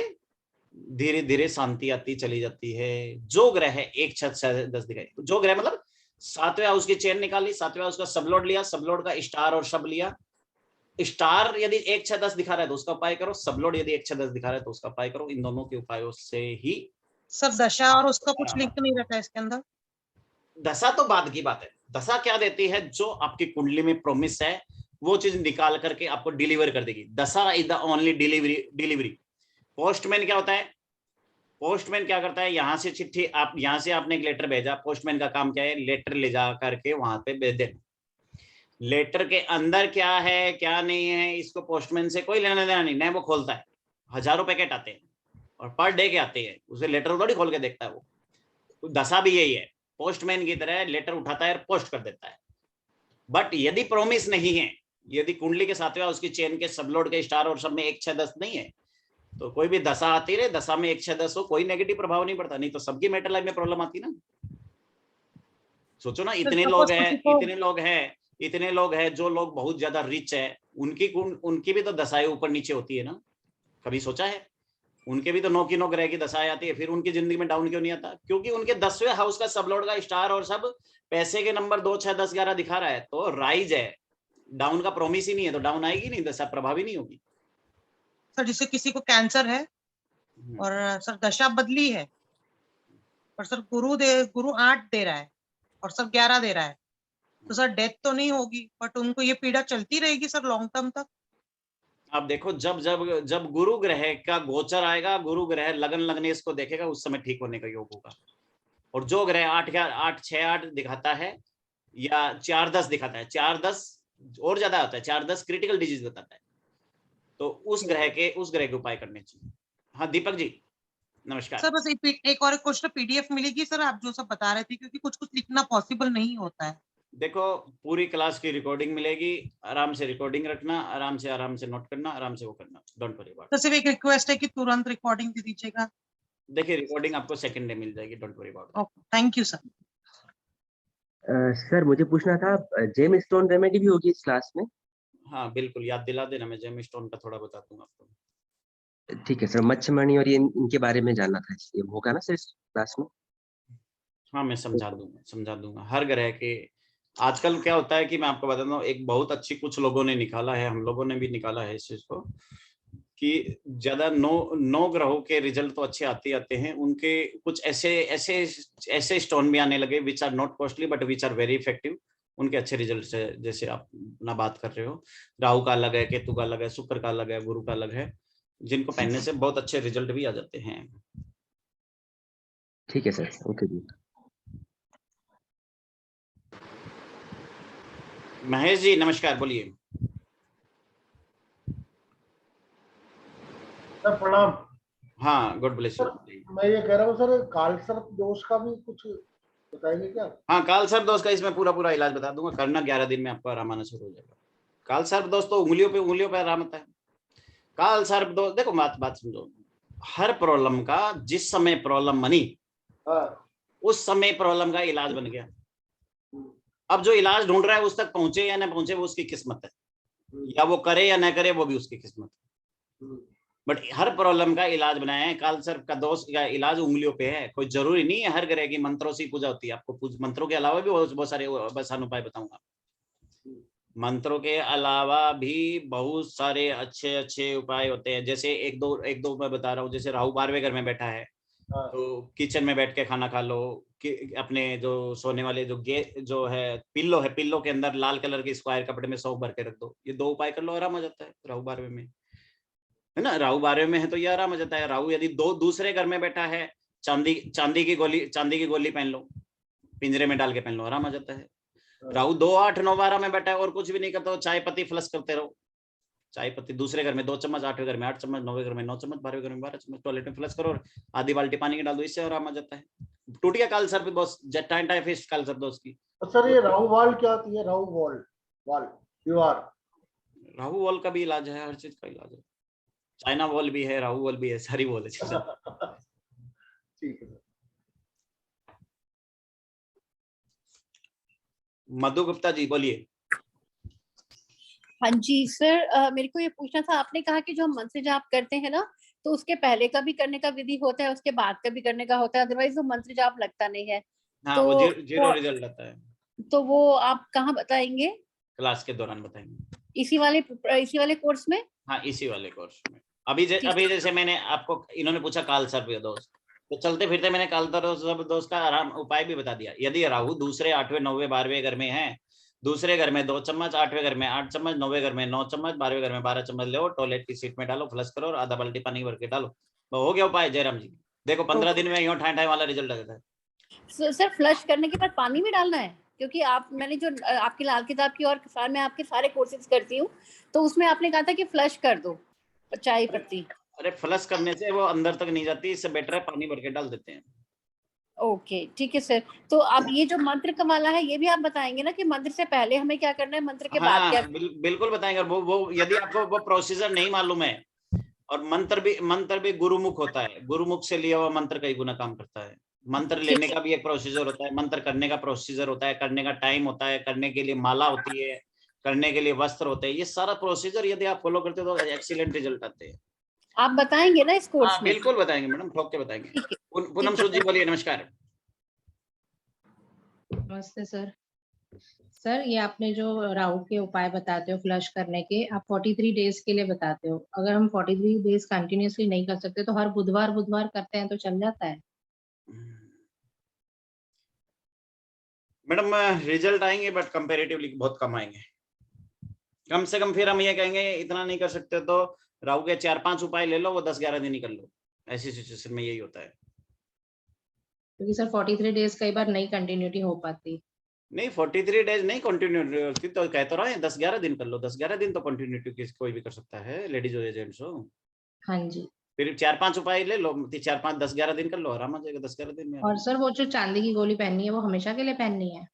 धीरे धीरे शांति आती चली जाती है। जो ग्रह है 1, 6, 10 दिखाई, जो ग्रह मतलब 7वें हाउस की चेन निकाली, 7वें हाउस का सबलॉर्ड लिया, सबलॉर्ड का स्टार और सब लिया। स्टार यदि 1, 6, 10 दिखा रहा है तो उसका उपाय करो, सबलॉर्ड यदि 1, 6, 10 दिखा रहा है तो उसका उपाय करो। इन दोनों के उपायों से ही। सर दशा और उसका कुछ लिंक नहीं रहता है इसके अंदर? दशा तो बाद की बात है। दशा क्या देती है? जो आपकी कुंडली में प्रॉमिस है वो चीज निकाल करके आपको डिलीवर कर देगी। दशा is the only delivery. Postman क्या होता है? पोस्टमैन क्या करता है? यहां से चिट्ठी, आप यहां से आपने एक लेटर भेजा, पोस्टमैन का काम क्या है? लेटर ले जा करके वहां पे भेज देना। लेटर के अंदर क्या है क्या नहीं है इसको पोस्टमैन से कोई लेना देना नहीं, वो खोलता है। हजारों पैकेट आते हैं और पर डे के आते हैं, उसे लेटर थोड़ी खोल के देखता है वो। दशा भी यही है, पोस्टमैन की तरह लेटर उठाता है और पोस्ट कर देता है। बट यदि प्रॉमिस नहीं है, यदि कुंडली के 7वें उसकी चेन के सबलोड के स्टार और सब में 1, 6, 10 नहीं है, तो कोई भी दशा आती रहे, दशा में 1, 6, 10 हो, कोई नेगेटिव प्रभाव नहीं पड़ता। नहीं तो सबकी मेटल लाइफ में प्रॉब्लम आती ना। सोचो ना, इतने लोग हैं जो लोग बहुत ज्यादा रिच है, उनकी भी तो दशाएं ऊपर नीचे होती है ना। कभी सोचा है? उनके भी तो 9 की 9 ग्रह की दशाएं आती है, फिर उनकी जिंदगी में डाउन क्यों नहीं आता? क्योंकि उनके 10वें हाउस का सबलॉर्ड का स्टार और सब पैसे के नंबर 2, 6, 10, 11 दिखा रहा है, तो राइज है। डाउन का प्रॉमिस ही नहीं है तो डाउन आएगी नहीं, दशा प्रभावी नहीं होगी। सर जैसे किसी को कैंसर है और सर दशा बदली है, और सर गुरु 8 दे रहा है और सर 11 दे रहा है, तो सर डेथ तो नहीं होगी, बट उनको ये पीड़ा चलती रहेगी सर लॉन्ग टर्म तक? आप देखो, जब गुरु ग्रह का गोचर आएगा, गुरु ग्रह लगन लगने इसको देखेगा, उस समय ठीक होने का योग होगा। और जो ग्रह 8, 6, 8 दिखाता है या 4, 10 दिखाता है, 4, 10 और ज्यादा होता है, 4, 10 क्रिटिकल डिजीज बताता है, तो उस ग्रह के उपाय करने चाहिए। हाँ दीपक जी नमस्कार। सर बस एक और क्वेश्चन पीडीएफ मिलेगी सर, आप जो सब बता रहे थे, क्योंकि कुछ कुछ लिखना पॉसिबल नहीं होता है। देखो पूरी क्लास की रिकॉर्डिंग मिलेगी, आराम से रिकॉर्डिंग रखना, आराम से नोट करना, आराम से वो करना, डोंट वरी अबाउट। तो सिर्फ एक रिक्वेस्ट है कि तुरंत रिकॉर्डिंग दे दीजिएगा। देखिए रिकॉर्डिंग आपको सेकंड डे मिल जाएगी, don't worry about. Okay, thank you sir. Sir मुझे पूछना था, जेम स्टोन रेमेडी भी होगी इस क्लास में? हाँ बिल्कुल, याद दिला देना, मैं जेम स्टोन का थोड़ा बता दूंगा आपको। ठीक है सर, मच्छमणि और ये इनके बारे में जानना था, इसलिए होगा ना सर इस क्लास में? हाँ मैं समझा दूंगा हर ग्रह के। आजकल क्या होता है कि मैं आपको बता दूं, एक बहुत अच्छी कुछ लोगों ने निकाला है, हम लोगों ने भी निकाला है इस चीज को, कि ज्यादा 9 ग्रहों के रिजल्ट तो अच्छे आते हैं, उनके कुछ ऐसे स्टोन भी आने लगे which are not costly but which are very effective, उनके अच्छे रिजल्ट है। जैसे आप ना बात कर रहे हो, राहु का अलग है, केतु का अलग है, शुक्र का अलग है, गुरु का अलग है, जिनको पहनने से बहुत अच्छे रिजल्ट भी आ जाते हैं। ठीक है सर, ओके जी। महेश जी नमस्कार, बोलिए। सर प्रणाम। हाँ गॉड ब्लेस यू। मैं ये कह रहा हूँ सर, काल सर्प दोष का भी कुछ बताएंगे क्या? हाँ काल सर्प दोष का इसमें पूरा इलाज बता दूंगा, करना 11 दिन में आपको आराम आना शुरू हो जाएगा। काल सर्प दोष तो उंगलियों पे आराम आता है। काल सर्प दोष देखो, बात समझो, हर प्रॉब्लम का जिस समय प्रॉब्लम बनी उस समय प्रॉब्लम का इलाज बन गया। अब जो इलाज ढूंढ रहा है उस तक पहुंचे या ना पहुंचे वो उसकी किस्मत है, या वो करे या ना करे वो भी उसकी किस्मत है। बट हर प्रॉब्लम का इलाज बनाया है। काल सर्प का दोष का इलाज उंगलियों पे है, कोई जरूरी नहीं है हर ग्रह की मंत्रों से पूजा होती है। आपको मंत्रों के अलावा भी बहुत सारे आसान उपाय बताऊंगा। मंत्रों के अलावा भी बहुत सारे अच्छे उपाय होते हैं। जैसे एक दो मैं बता रहा हूँ। जैसे राहु 12वें घर में बैठा है तो किचन में बैठ के खाना खा लो, कि अपने जो सोने वाले जो है पिल्लो के अंदर लाल कलर के स्क्वायर कपड़े में सौंफ भर के रख दो। ये 2 उपाय कर लो, आराम आ जाता है। राहु 12वें में है ना, राहु 12वें में है तो ये आराम आ जाता है। राहु यदि दूसरे घर में बैठा है, चांदी की गोली पहन लो, पिंजरे में डाल के पहन लो, आराम आ जाता है। राहु 2, 8, 9, 12 में बैठा है और कुछ भी नहीं करता, चाय पत्ती फ्लश करते रहो। चाय पत्ती दूसरे घर में 2 चम्मच, 8वें घर में 8 चम्मच, 9वें घर में 9 चम्मच, 12वें घर में 12 चम्मच, टॉयलेट में फ्लश करो और आधी बाल्टी पानी की डाल दो, इससे आराम आ जाता है। टूट गया काल सर्प दोष, टाइफाइड काल सर्प दोष की। सर ये राहु वाल क्या होती है? राहु वाल दीवार, राहु वॉल का भी इलाज है, हर चीज का इलाज है। चाइना वॉल भी है, राहु वॉल भी है, सारी वॉल है। ठीक है। मधु गुप्ता जी बोलिए। हाँ जी सर, मेरे को ये पूछना था, आपने कहा कि जो हम मंत्र जाप करते हैं ना, तो उसके पहले का भी करने का विधि होता है, उसके बाद का भी करने का होता है, अदरवाइज वो मंत्र जाप लगता नहीं है। हाँ तो वो जीरो रिजल्ट आता है। तो वो आप कहाँ बताएंगे? क्लास के दौरान बताएंगे, इसी वाले कोर्स में? हाँ इसी वाले कोर्स में। अभी जैसे मैंने आपको, इन्होंने पूछा काल सर्प दोष, तो चलते फिरते मैंने काल सर्प दोष का आराम उपाय भी बता दिया। यदि राहु दूसरे 8वें 9वें 12वें घर में है, दूसरे घर में 2 चम्मच, 8वें घर में 8 चम्मच, 9वें घर में 9 चम्मच, 12वें घर में 12 चम्मच लो, टॉयलेट की सीट में डालो, फ्लश करो और आधा बाल्टी पानी भर के डालो, तो हो गया उपाय जयराम जी। देखो 15 दिन में यूं ठाई वाला रिजल्ट आ जाता है। सर फ्लश करने के बाद पानी भी डालना है? क्योंकि मैंने जो आपकी लाल किताब की और मैं आपके सारे कोर्सेज करती हूँ, तो उसमें आपने कहा था कि फ्लश कर दो चाय पत्ती। अरे फ्लश करने से वो अंदर तक नहीं जाती, इससे बेटर है पानी भर के डाल देते हैं। ओके ठीक है सर। तो अब ये जो मंत्र का वाला है ये भी आप बताएंगे ना, कि मंत्र से पहले हमें क्या करना है, मंत्र के बाद क्या? बिल्कुल बताएंगे। वो यदि आपको वो प्रोसीजर नहीं मालूम है, और मंत्र भी गुरुमुख होता है, गुरुमुख से लिया हुआ मंत्र कई गुना काम करता है। मंत्र लेने का भी एक प्रोसीजर होता है, मंत्र करने का प्रोसीजर होता है, करने का टाइम होता है, करने के लिए माला होती है, करने के लिए वस्त्र होते हैं। ये सारा प्रोसीजर यदि आप फॉलो करते हो तो एक्सीलेंट रिजल्ट आते हैं। आप बताएंगे ना इस कोर्स में? बिल्कुल बताएंगे मैडम, ठोक के बताएंगे। पूनम सूद जी बोलिए। नमस्कार। नमस्ते सर। सर ये आपने जो राहु के उपाय बताते हो फ्लश करने के, आप 43 डेज के लिए बताते हो। अगर हम 43 डेज कंटिन्यूअसली नहीं कर सकते तो हर बुधवार करते हैं तो चल जाता है? मैडम रिजल्ट आएंगे बट कंपैरेटिवली बहुत कम आएंगे। कम से कम फिर हम ये कहेंगे इतना नहीं कर सकते तो राहु के 4-5 उपाय ले लो, वो 10-11 दिन ही कर लो। ऐसी सिचुएशन में यही होता है। क्योंकि सर 43 डेज कई बार नहीं कंटिन्यूटी हो पाती। नहीं 43 डेज नहीं कंटिन्यूटी तो कह तो रहे हैं, 10-11 दिन कर लो, 10-11 दिन तो कंटिन्यूटी कोई भी कर सकता है, लेडीज हो या जेंट्स हो। हाँ जी। फिर 4-5 उपाय ले लो, 4-5 10-11 दिन कर लो, आराम आ जाएगा 10-11 दिन में। और सर वो जो चांदी की गोली पहननी है वो हमेशा के लिए पहननी है?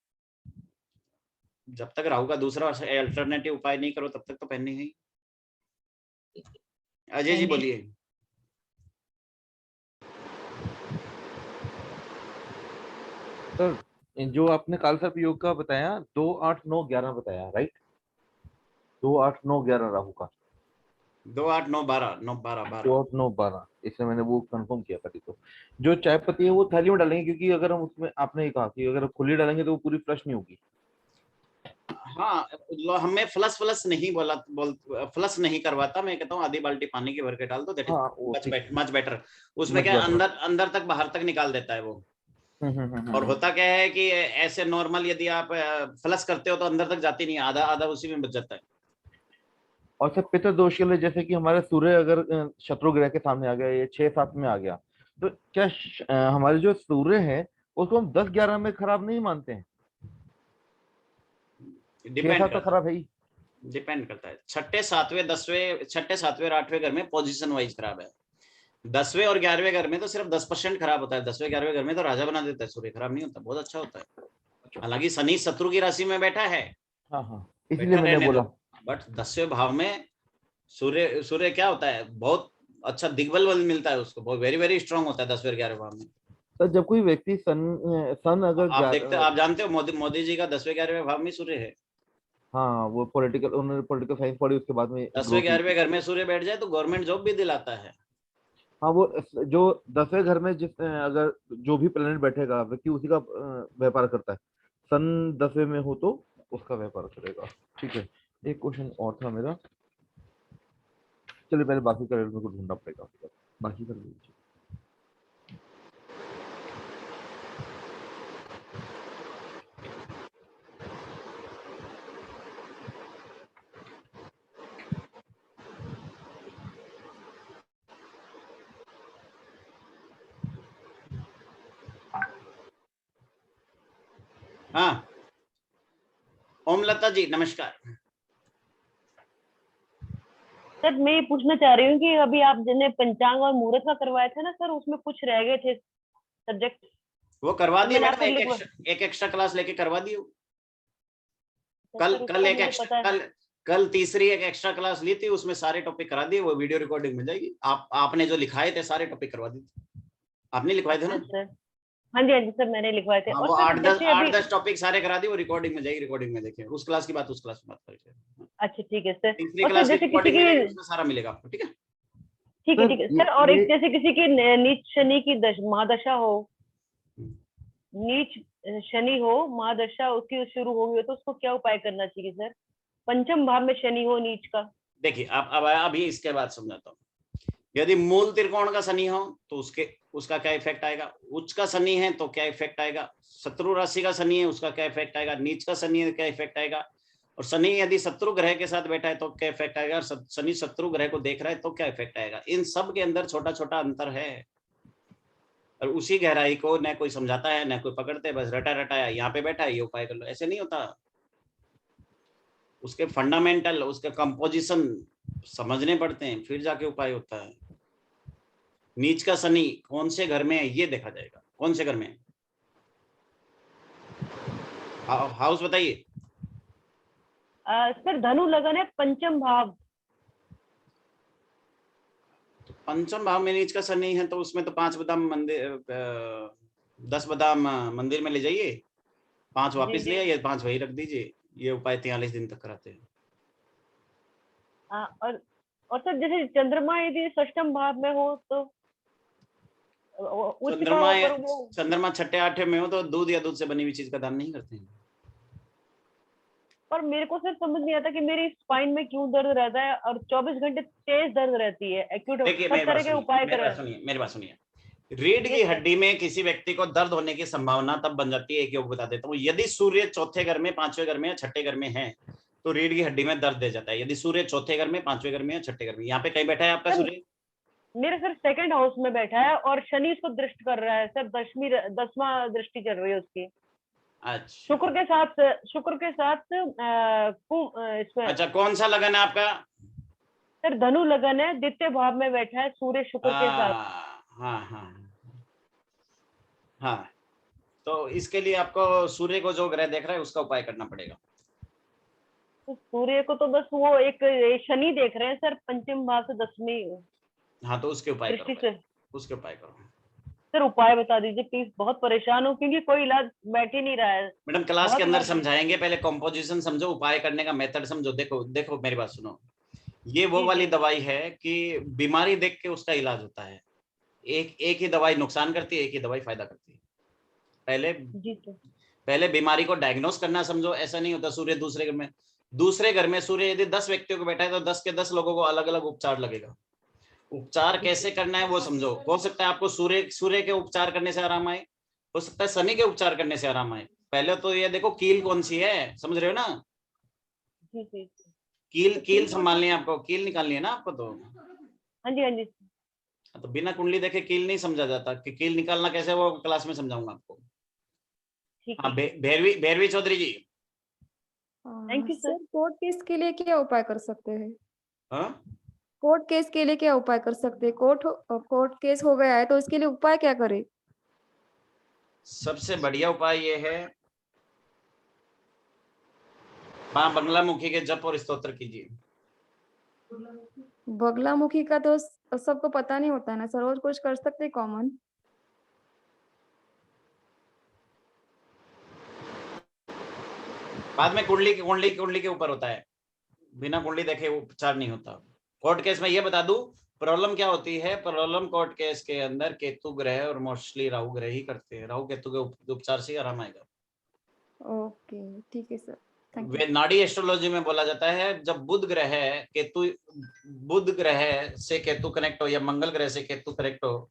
जब तक राहु का दूसरा अल्टरनेटिव उपाय नहीं करो तब तक तो पहननी है। अजय जी बोलिए। सर जो आपने काल सर्प योग का बताया 2, 8, 9, 11 बताया, राइट? 2, 8, 9, 11 राहु का। 2, 8, 9, 12, 9, 12, 2, 8, 9, 12 इसलिए मैंने वो कंफर्म किया था। तो जो चाय पत्ती है वो थाली में डालेंगे, क्योंकि अगर हम उसमें, आपने ही कहा कि अगर खुली डालेंगे तो वो पूरी फ्लश नहीं होगी। हाँ, हमें फ्लश नहीं फ्लश नहीं करवाता, मैं कहता हूँ आधी बाल्टी पानी की भर के डाल दो, दैट इज मच बेटर। उसमें क्या अंदर तक बाहर तक निकाल देता है वो। और होता क्या है कि ऐसे नॉर्मल यदि आप फ्लश करते हो तो अंदर तक जाती नहीं, आधा आधा उसी में बच जाता है। और सर पितृ दोष के लिए, जैसे कि हमारे सूर्य अगर शत्रु ग्रह के सामने आ गया, ये 6-7 में आ गया, तो क्या हमारे जो सूर्य है उसको हम 10-11 में खराब नहीं मानते हैं? 6-7 तो खराब है ही। डिपेंड करता है, 6ठे 7वें 10वें 6ठे 7वें और 8वें घर में पोजीशन वाइज खराब है। 10वें और 11वें घर में तो सिर्फ 10% खराब होता है। 10वें 11वें घर में तो राजा बना देता है सूर्य, खराब नहीं होता, बहुत अच्छा होता है। हालांकि शनि शत्रु की राशि में बैठा है, इसलिए मैंने बोला। बट 10वें भाव में सूर्य क्या होता है, बहुत अच्छा दिग्बल बल मिलता है उसको, बहुत वेरी वेरी स्ट्रांग होता है 10वें और 11वें भाव में। तो जब कोई व्यक्ति सन अगर आप जानते हो मोदी जी का 10वें 11वें भाव में सूर्य है। हाँ, वो उन्होंने पॉलिटिकल साइंस पढ़ी, उसके बाद में 10वें 11वें घर में सूर्य बैठ जाए तो गवर्नमेंट जॉब भी दिलाता है। हाँ, वो जो 10वें घर में जिस अगर जो भी प्लेनेट बैठेगा व्यक्ति उसी का व्यापार करता है। सन 10वें में हो तो उसका व्यापार करेगा। ठीक है, एक क्वेश्चन और था मेरा, चलिए पहले बाकी का मेरे को ढूंढना पड़ेगा, बाकी कर लीजिए। हाँ, ओम लता जी नमस्कार। सर मैं ये पूछना चाह रही हूँ कि अभी आप जिन्हें पंचांग और मुहूर्त का करवाया था ना सर, उसमें कुछ रह गए थे सब्जेक्ट, वो करवा दिए मैंने मैडम, आपको एक एक्स्ट्रा क्लास लेके करवा दी। सर, कल तीसरी एक एक्स्ट्रा क्लास ली थी, उसमें सारे टॉपिक करा दिए, वो वीडियो रिकॉर्डिंग मिल जाएगी। आपने जो लिखाए थे सारे टॉपिक करवा दिए, आपने लिखवाए थे ना? सर हाँ जी सर, मैंने लिखवाए थे। और वो 8-10 टॉपिक सारे करा दिए, वो रिकॉर्डिंग में जाएगी, रिकॉर्डिंग में देखिए। उस क्लास की बात उस क्लास में बात करेंगे। अच्छा ठीक है सर। तीसरी और क्लास सर जैसे किसी की उसमें सारा मिलेगा आपको, ठीक है? ठीक है सर। और एक जैसे किसी की नीच शनि की महादशा हो, नीच शनि हो, महादशा उसकी शुरू हो गई हो, तो उसको क्या उपाय करना चाहिए सर? पंचम भाव में शनि हो नीच का। देखिए अब अभी इसके बाद समझाता हूँ। यदि मूल त्रिकोण का शनि हो तो उसका क्या इफेक्ट आएगा, उच्च का शनि है तो क्या इफेक्ट आएगा, शत्रु राशि का शनि है उसका क्या इफेक्ट आएगा, नीच का शनि है क्या इफेक्ट आएगा, और शनि यदि शत्रु ग्रह के साथ बैठा है तो क्या इफेक्ट आएगा, शनि शत्रु ग्रह को देख रहा है तो क्या इफेक्ट आएगा। इन सब के अंदर छोटा छोटा अंतर है, और उसी गहराई को न कोई समझाता है न कोई पकड़ते, बस रटा रटाया यहाँ पे बैठा है ये उपाय कर लो, ऐसे नहीं होता। उसके फंडामेंटल, उसके कंपोजिशन समझने पड़ते हैं, फिर जाके उपाय होता है। नीच का शनि कौन से घर में है ये देखा जाएगा, कौन से घर में है। हाउस बताइए। सर धनु लगन है पंचम भाव। तो पंचम भाव में नीच का शनि है तो उसमें तो 5 बादाम मंदिर 10 बादाम मंदिर में ले जाइए, 5 वापिस ले आइए, 5 वही रख दीजिए। ये उपाय 43 दिन तक कराते हैं। और सर जैसे चंद्रमा यदि षष्ठम भाव में हो तो चंद्रमा 6ठे 8ठे में हो तो दूध या दूध से बनी हुई चीज का दान नहीं करते हैं। पर मेरे को सर समझ नहीं आता कि मेरी स्पाइन में क्यों दर्द रहता है और 24 घंटे तेज दर्द रहती है, एक्यूट। देखिए मेरी बात सुनिए। रीढ़ की हड्डी में किसी व्यक्ति को दर्द होने की संभावना तब बन जाती है, क्यों बता देता हूँ। यदि सूर्य चौथे घर में, 5वें घर में या 6ठे घर में है तो रीढ़ की हड्डी में दर्द दे जाता है। यदि सूर्य चौथे घर में, 5वें घर में या 6ठे घर में, यहाँ पे कहीं बैठा है आपका सूर्य? मेरे सर 2nd हाउस में बैठा है और शनि इसको दृष्ट कर रहा है सर, 10वां दृष्टि चल रही है उसकी। अच्छा शुक्र के साथ इसमें अच्छा, कौन सा लगन है आपका? सर धनु लगन है, द्वितीय भाव में बैठा है सूर्य शुक्र के साथ। हाँ हाँ हाँ, तो इसके लिए आपको सूर्य को जो ग्रह देख रहा है उसका उपाय करना पड़ेगा। तो सूर्य को तो बस वो एक शनि देख रहे हैं सर, पंचम भाव से 10वीं हाँ, तो उसके उपाय दृष्टि करो, से। उसके उपाय करो। सर उपाय बता दीजिए प्लीज, बहुत परेशान हूँ क्योंकि कोई इलाज बैठ ही नहीं रहा है। मैडम क्लास बहुत के अंदर इलाज- समझाएंगे, पहले कॉम्पोजिशन समझो, उपाय करने का मेथड समझो। देखो देखो मेरी बात सुनो, ये वो जी, वाली जी। दवाई है कि बीमारी देख के उसका इलाज होता है। एक ही दवाई नुकसान करती है, एक ही दवाई फायदा करती है। जी सर। पहले बीमारी को डायग्नोस करना समझो। ऐसा नहीं होता सूर्य दूसरे घर में सूर्य यदि 10 व्यक्तियों को बैठा है तो 10 के 10 लोगों को अलग अलग उपचार लगेगा। उपचार कैसे करना है वो समझो। हो सकता है आपको सूर्य के उपचार करने से आराम आए, हो सकता है शनि के उपचार करने से आराम आए। पहले तो ये देखो कील कौन सी है, समझ रहे हो ना? जी जी। कील संभालनी है आपको, कील निकालनी है ना आपको। तो हाँ जी हाँ जी। तो बिना कुंडली देखे कील नहीं समझा जाता, कि कील निकालना कैसे वो क्लास में समझाऊंगा आपको। हाँ, Bhairavi Chaudhary ji. Thank you sir. Court case के लिए क्या उपाय कर सकते हैं? हाँ, कोर्ट केस के लिए क्या उपाय कर सकते हैं? कोर्ट केस हो गया है तो उसके लिए उपाय क्या करें? सबसे बढ़िया उपाय ये है, माँ बंगलामुखी के जप और स्तोत्र कीजिए। बगलामुखी का तो सबको पता नहीं होता है ना सर, और कुछ कर सकते हैं कॉमन? बाद में कुंडली के ऊपर होता है, बिना कुंडली देखे उपचार नहीं होता। कोर्ट केस में ये बता दूं प्रॉब्लम क्या होती है। प्रॉब्लम कोर्ट केस के अंदर केतु ग्रह और मोस्टली राहु ग्रह ही करते हैं। राहु केतु के उपचार से आराम आएगा। ओके ठीक है सर, थैंक यू। वे नाड़ी एस्ट्रोलॉजी में बोला जाता है, जब बुध ग्रह से केतु कनेक्ट हो या मंगल ग्रह से केतु कनेक्ट हो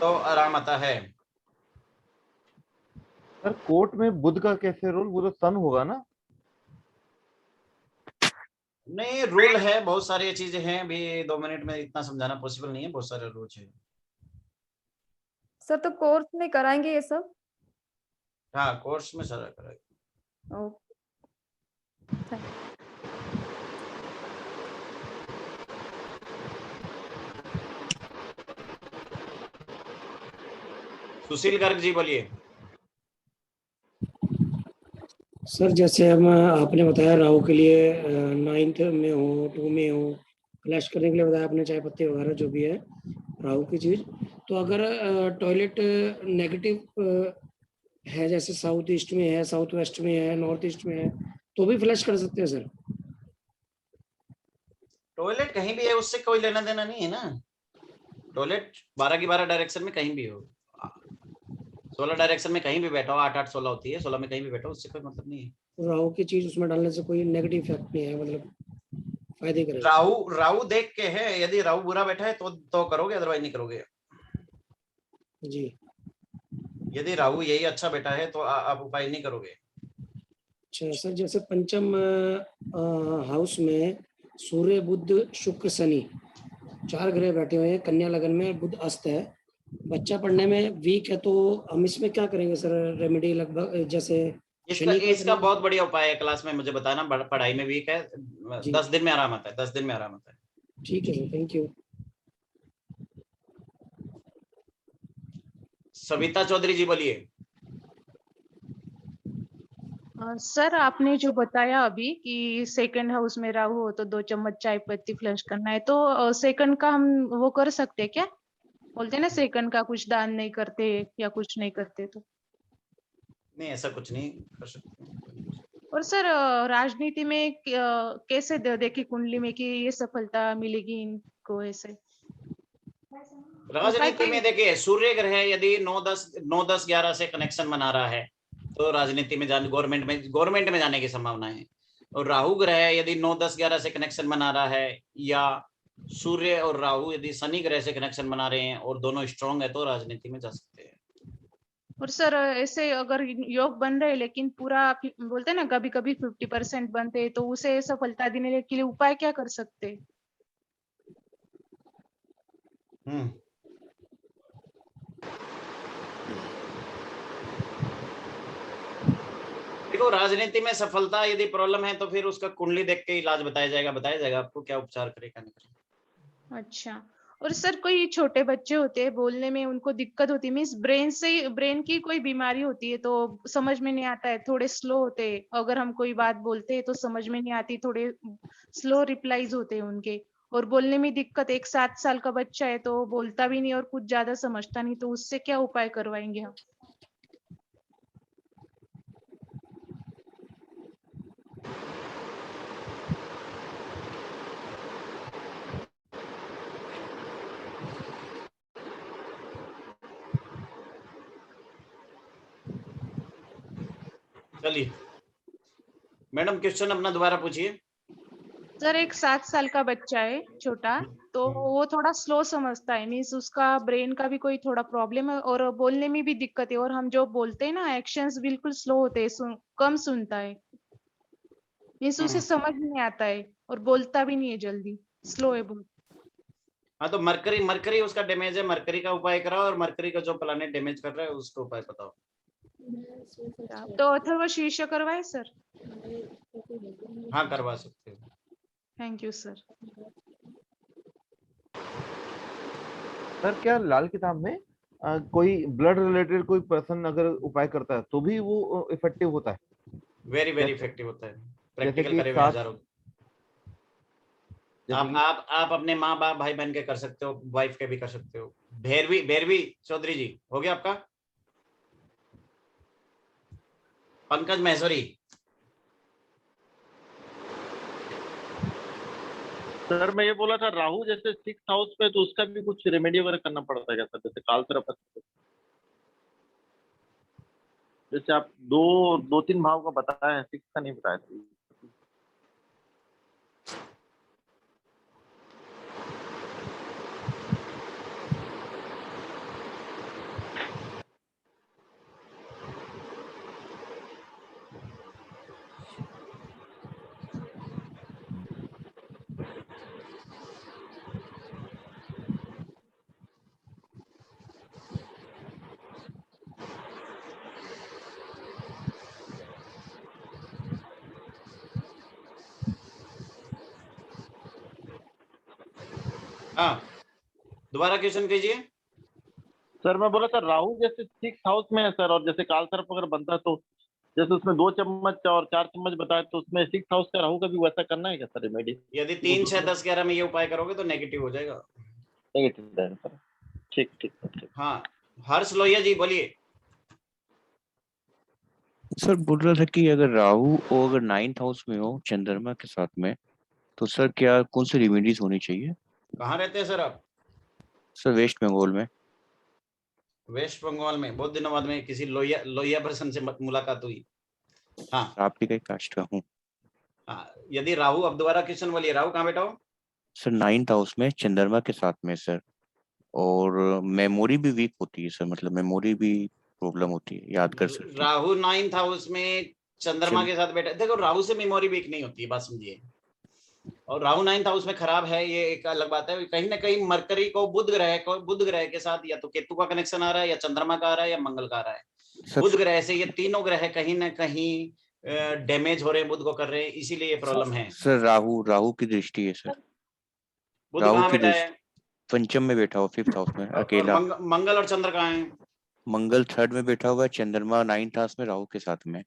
तो आराम आता है। सर कोर्ट में बुध का कैसे रोल? वो तो सन होगा ना? नहीं, रूल है, बहुत सारी चीजें हैं, अभी 2 मिनट में इतना समझाना पॉसिबल नहीं है, बहुत सारे रूल्स हैं। सर तो कोर्स में कराएंगे ये सब? हाँ, कोर्स में सारा कराएंगे। Okay, thank you. Sushil Garg ji बोलिए। सर जैसे हम आपने बताया राहु के लिए 9th में हो, 2 में हो, फ्लैश करने के लिए बताया आपने, चाय पत्ती वगैरह जो भी है राहु की चीज। तो अगर टॉयलेट नेगेटिव है, जैसे साउथ ईस्ट में है, साउथ वेस्ट में है, नॉर्थ ईस्ट में है, तो भी फ्लैश कर सकते हैं सर? टॉयलेट कहीं भी है उससे कोई लेना देना नहीं है ना। टॉयलेट 12 की 12 डायरेक्शन में कहीं भी हो, 16 डायरेक्शन में कहीं भी बैठा हो, 8 16 होती है, 16 में कहीं भी बैठा हो, उससे कोई मतलब नहीं है। राहु की चीज उसमें डालने से कोई नेगेटिव इफेक्ट नहीं है, मतलब फायदे करेगा। राहु देख के है, यदि राहु बुरा बैठा है तो करोगे, अदरवाइज नहीं करोगे जी। यदि राहु यही अच्छा बैठा है तो आप उपाय नहीं करोगे। अच्छा सर, जैसे पंचम हाउस में सूर्य बुध शुक्र शनि 4 ग्रह बैठे हुए हैं, कन्या लगन में बुध अस्त है, बच्चा पढ़ने में वीक है, तो हम इसमें क्या करेंगे सर रेमेडी? लगभग जैसे इसका बहुत बढ़िया उपाय है, क्लास में मुझे बताना। पढ़ाई में वीक है, 10 दिन में आराम आता है, 10 दिन में आराम आता है। ठीक है sir, thank you. Savita Chaudhary ji बोलिए। सर आपने जो बताया अभी कि सेकंड हाउस में राहु हो तो 2 चम्मच चाय पत्ती फ्लश करना है, तो सेकंड का हम वो कर सकते हैं क्या? बोलते हैं ना सेकंड का कुछ दान नहीं करते या कुछ नहीं करते, तो नहीं, ऐसा कुछ नहीं कर सकते। और सर राजनीति में कैसे देखी कुंडली में कि ये सफलता मिलेगी इनको? ऐसे राजनीति में देखिए, सूर्य ग्रह यदि 9 10 11 से कनेक्शन बना रहा है तो राजनीति में गवर्नमेंट में जाने की संभावना है। और राहु ग्रह यदि 9 10 11 से कनेक्शन बना रहा है, या सूर्य और राहु यदि शनि ग्रह से कनेक्शन बना रहे हैं और दोनों स्ट्रॉन्ग है, तो राजनीति में जा सकते हैं। और सर ऐसे अगर योग बन रहे लेकिन पूरा बोलते हैं ना कभी कभी 50% बनते हैं, तो उसे सफलता देने के लिए उपाय क्या कर सकते हैं? देखो राजनीति में सफलता यदि प्रॉब्लम है तो फिर उसका कुंडली देख के इलाज बताया जाएगा आपको क्या उपचार करेगा नहीं करेगा। अच्छा, और सर कोई छोटे बच्चे होते हैं बोलने में उनको दिक्कत होती है, मीन्स ब्रेन की कोई बीमारी होती है तो समझ में नहीं आता है, थोड़े स्लो होते हैं, अगर हम कोई बात बोलते हैं तो समझ में नहीं आती, थोड़े स्लो रिप्लाईज होते हैं उनके, और बोलने में दिक्कत, एक 7 साल का बच्चा है तो बोलता भी नहीं और कुछ ज्यादा समझता नहीं, तो उससे क्या उपाय करवाएंगे हम? चलिए मैडम क्वेश्चन अपना दोबारा पूछिए। सर एक 7 साल का बच्चा है छोटा, तो वो थोड़ा स्लो समझता है, मीन्स उसका ब्रेन का भी कोई थोड़ा प्रॉब्लम है और बोलने में भी दिक्कत है, और हम जो बोलते हैं ना एक्शंस बिल्कुल स्लो होते हैं, कम सुनता है, मीन्स उसे समझ नहीं आता है और बोलता भी नहीं है जल्दी, स्लो है बहुत। हाँ तो मरकरी उसका डैमेज है, मरकरी का उपाय कराओ और मरकरी का जो प्लैनेट डैमेज कर रहा है उसका उपाय बताओ। तो अथर्व शीर्ष करवाए सर? हाँ करवा सकते हो। Thank you sir. सर क्या लाल किताब में कोई ब्लड रिलेटेड कोई पर्सन अगर उपाय करता है तो भी वो इफेक्टिव होता है? वेरी इफेक्टिव होता है, जैसे प्रैक्टिकल कि करे हुए हजारों। आप अपने माँ बाप भाई बहन के कर सकते हो, वाइफ के भी कर सकते हो। भैरवी चौधरी जी हो गया आपका? पंकज महेश्वरी। सर मैं ये बोला था राहु जैसे 6th हाउस पे, तो उसका भी कुछ रेमेडी वगैरह करना पड़ता है क्या सर? जैसे काल तरफ, जैसे आप दो तीन भाव का बताया है, 6th का नहीं बताया था। हाँ दोबारा क्वेश्चन कीजिए। सर मैं बोला था राहु जैसे 6th हाउस में है सर, और जैसे काल सर्प अगर बनता है तो जैसे उसमें 2 चम्मच और 4 चम्मच बताए, तो उसमें 6th हाउस का राहु का भी वैसा करना है क्या सर रेमेडी? यदि 3, 6, 10, 11 में ये उपाय करोगे तो नेगेटिव हो जाएगा। नेगेटिव जाएगा सर। ठीक। हाँ हर्ष लोहिया जी बोलिए। सर बोल रहा था कि अगर राहु और अगर 9th हाउस में हो चंद्रमा के साथ में, तो सर क्या कौन सी रेमेडीज होनी चाहिए? कहाँ रहते हैं सर आप? सर वेस्ट बंगाल में। वेस्ट बंगाल में बहुत दिनों बाद में किसी लोहिया पर्सन से मुलाकात हुई। हाँ आपकी कई कास्ट का हूँ। हाँ यदि राहु, अब दोबारा क्वेश्चन बोलिए, राहु कहाँ बैठा हो? सर 9th हाउस में चंद्रमा के साथ में सर, और मेमोरी भी वीक होती है सर, मतलब मेमोरी भी प्रॉब्लम होती है, याद कर सकते हैं। राहु 9th हाउस में चंद्रमा के साथ बैठा, देखो राहु से मेमोरी वीक नहीं होती है, बात समझिए। और राहु 9th हाउस में खराब है ये एक अलग बात है। कहीं ना कहीं मरकरी को बुध ग्रह के साथ या तो केतु का कनेक्शन आ रहा है, या चंद्रमा का आ रहा है, या मंगल का आ रहा है। बुध ग्रह से ये तीनों ग्रह कहीं ना कहीं डैमेज हो रहे हैं, बुध को कर रहे हैं, इसीलिए ये प्रॉब्लम है। सर राहु की दृष्टि है सर। बुध राहु कहाँ की बैठा है? दृष्टि पंचम में बैठा हुआ 5th हाउस में अकेला। मंगल और चंद्र कहाँ है? मंगल 3rd में बैठा हुआ है, चंद्रमा 9th हाउस में राहु के साथ में।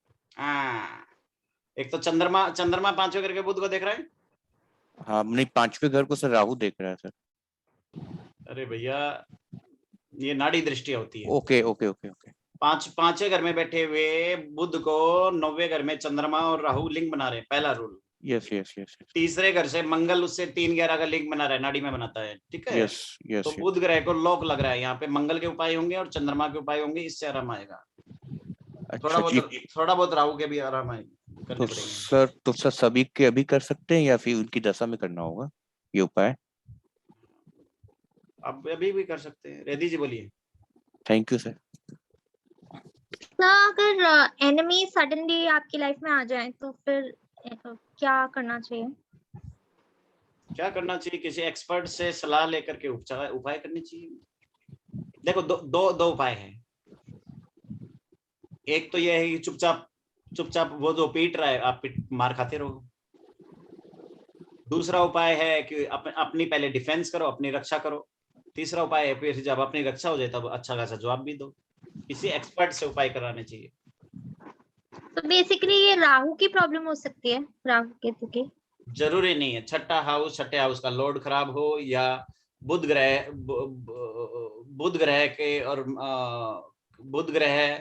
एक तो चंद्रमा 5वें घर के बुध को देख रहा है। हाँ नहीं, 5वें घर को सर राहु देख रहा है सर। अरे भैया ये नाड़ी दृष्टि होती है। ओके। 5वें घर में बैठे हुए बुध को 9वें घर में चंद्रमा और राहु लिंक बना रहे हैं, पहला रूल। यस। तीसरे घर से मंगल उससे 3-11 का लिंक बना रहा है, नाड़ी में बनाता है, ठीक है। यस। तो बुध ग्रह को लॉक लग रहा है, यहाँ पे मंगल के उपाय होंगे और चंद्रमा के उपाय होंगे, इससे आराम आएगा। थोड़ा बहुत राहु के भी आराम आएगा। तो सर सभी के अभी कर सकते हैं या फिर उनकी दशा में करना होगा ये उपाय? अब अभी भी कर सकते हैं। रेड्डी जी बोलिए। Thank you sir. अगर एनिमी सडनली आपकी लाइफ में आ जाए तो फिर क्या करना चाहिए? क्या करना चाहिए? किसी एक्सपर्ट से सलाह लेकर के उपाय करने चाहिए। देखो दो उपाय है। एक तो यह है कि चुपचाप वो जो पीट रहा है आप मार खाते रहो। दूसरा उपाय है कि अपनी पहले डिफेंस करो, अपनी रक्षा करो। तीसरा उपाय है फिर जब अपनी रक्षा हो जाए तब अच्छा खासा जवाब भी दो। किसी एक्सपर्ट से उपाय कराने चाहिए। तो बेसिकली ये राहु की प्रॉब्लम हो सकती है, राहु केतु की। जरूरी नहीं है छठे हाउस का लॉर्ड खराब हो या बुध ग्रह के और बुध ग्रह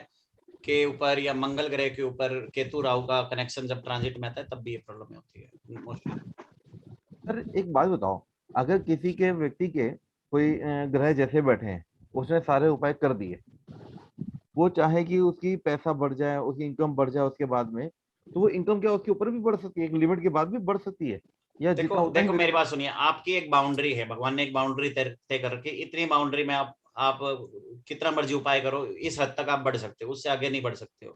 के ऊपर या मंगल ग्रह के ऊपर केतु राहु का कनेक्शन जब ट्रांजिट में आता है तब भी ये प्रॉब्लम होती है मोस्टली। सर एक बात बताओ, अगर किसी के व्यक्ति के कोई ग्रह जैसे बैठे हैं, उसने सारे उपाय कर दिए, वो चाहे कि उसकी पैसा बढ़ जाए, उसकी इनकम बढ़ जाए उसके बाद में, तो वो इनकम क्या उसके ऊपर भी बढ़ सकती है, एक लिमिट के बाद भी बढ़ सकती है, या जितना होता है? देखो मेरी बात सुनिए, आपकी एक बाउंड्री है, भगवान ने एक बाउंड्री तय करके, इतनी बाउंड्री में आप कितना मर्जी उपाय करो, इस हद तक आप बढ़ सकते हो, उससे आगे नहीं बढ़ सकते हो।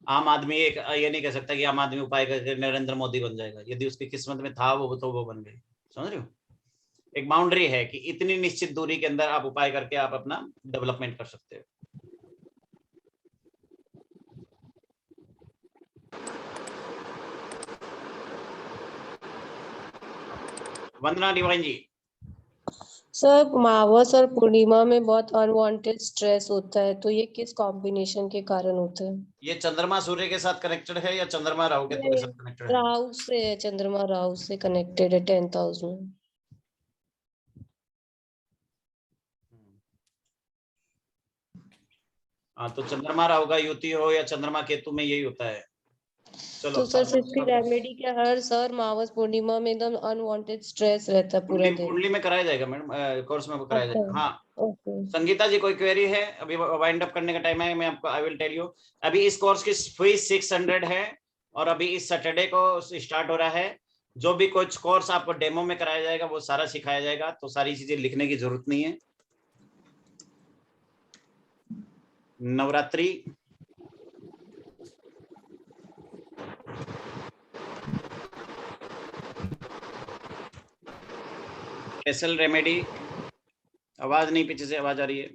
आम आदमी ये नहीं कह सकता कि आम आदमी उपाय करके नरेंद्र मोदी बन जाएगा। यदि उसकी किस्मत में था वो तो वो बन गई। समझ रहे हो? एक बाउंड्री है कि इतनी निश्चित दूरी के अंदर आप उपाय करके आप अपना डेवलपमेंट कर सकते हो। वंदना डिवाइन जी। सर अमावस और पूर्णिमा में बहुत अनवांटेड स्ट्रेस होता है, तो ये किस कॉम्बिनेशन के कारण होता है? ये चंद्रमा सूर्य के साथ कनेक्टेड है या चंद्रमा राहु केतु के साथ कनेक्टेड है? राहु से है, चंद्रमा राहु से कनेक्टेड है 10th हाउस में। हाँ, तो चंद्रमा राहु का युति हो या चंद्रमा केतु में यही होता है। चलो तो सर इसकी रेमेडी क्या? हर सर अमावस पूर्णिमा में एकदम अनवांटेड स्ट्रेस रहता है पूरा दिन। कुंडली में कराया जाएगा मैडम, कोर्स में कराया जाएगा। हाँ ओके। संगीता जी कोई क्वेरी है? अभी वाइंड अप करने का टाइम है, मैं आपको आई विल टेल यू। अभी इस कोर्स की फीस 600 है और अभी इस सैटरडे को स्टार्ट हो रहा है। जो भी कुछ कोर्स आपको डेमो में कराया जाएगा वो सारा सिखाया जाएगा, तो सारी चीजें लिखने की जरूरत नहीं है। नवरात्रि, स्पेशल रेमेडी, आवाज नहीं, पीछे से आवाज आ रही है।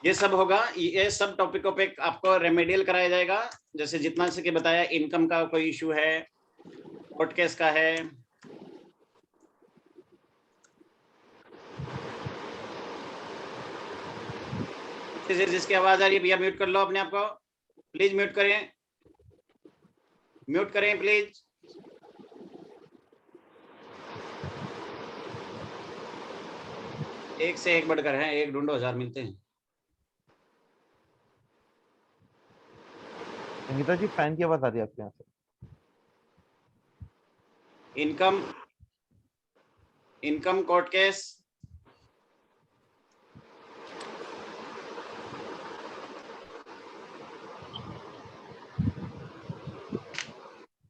ये सब होगा, ये सब टॉपिकों पे आपको रेमेडियल कराया जाएगा। जैसे जितना से के बताया, इनकम का कोई इशू है, कोर्ट केस का है, जिसकी आवाज आ रही है भैया म्यूट कर लो अपने आप को, प्लीज म्यूट करें, म्यूट करें प्लीज। एक से एक बढ़कर हैं, एक ढूंढो 1000 मिलते हैं। संगीता जी फैन की आवाज आ रही है आपके यहाँ से। इनकम कोर्ट केस,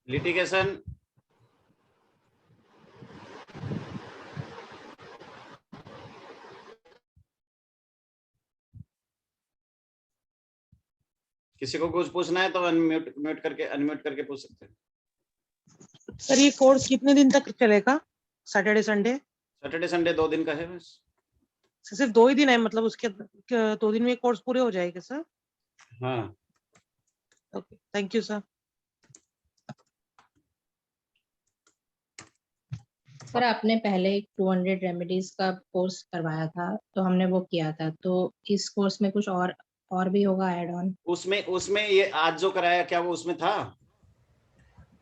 लिटिगेशन, किसी को कुछ पूछना है तो अनम्यूट करके पूछ सकते हैं। सर ये कोर्स कितने दिन तक चलेगा? Saturday Sunday? सैटरडे संडे 2 दिन का है बस। सिर्फ 2 ही दिन है, मतलब उसके 2 दिन में कोर्स पूरे हो जाएंगे सर? हाँ okay, thank you sir. Sir आपने पहले एक 200 रेमेडीज का कोर्स करवाया था, तो हमने वो किया था, तो इस कोर्स में कुछ और भी होगा ऐड ऑन? उसमें ये आज जो कराया क्या वो उसमें था?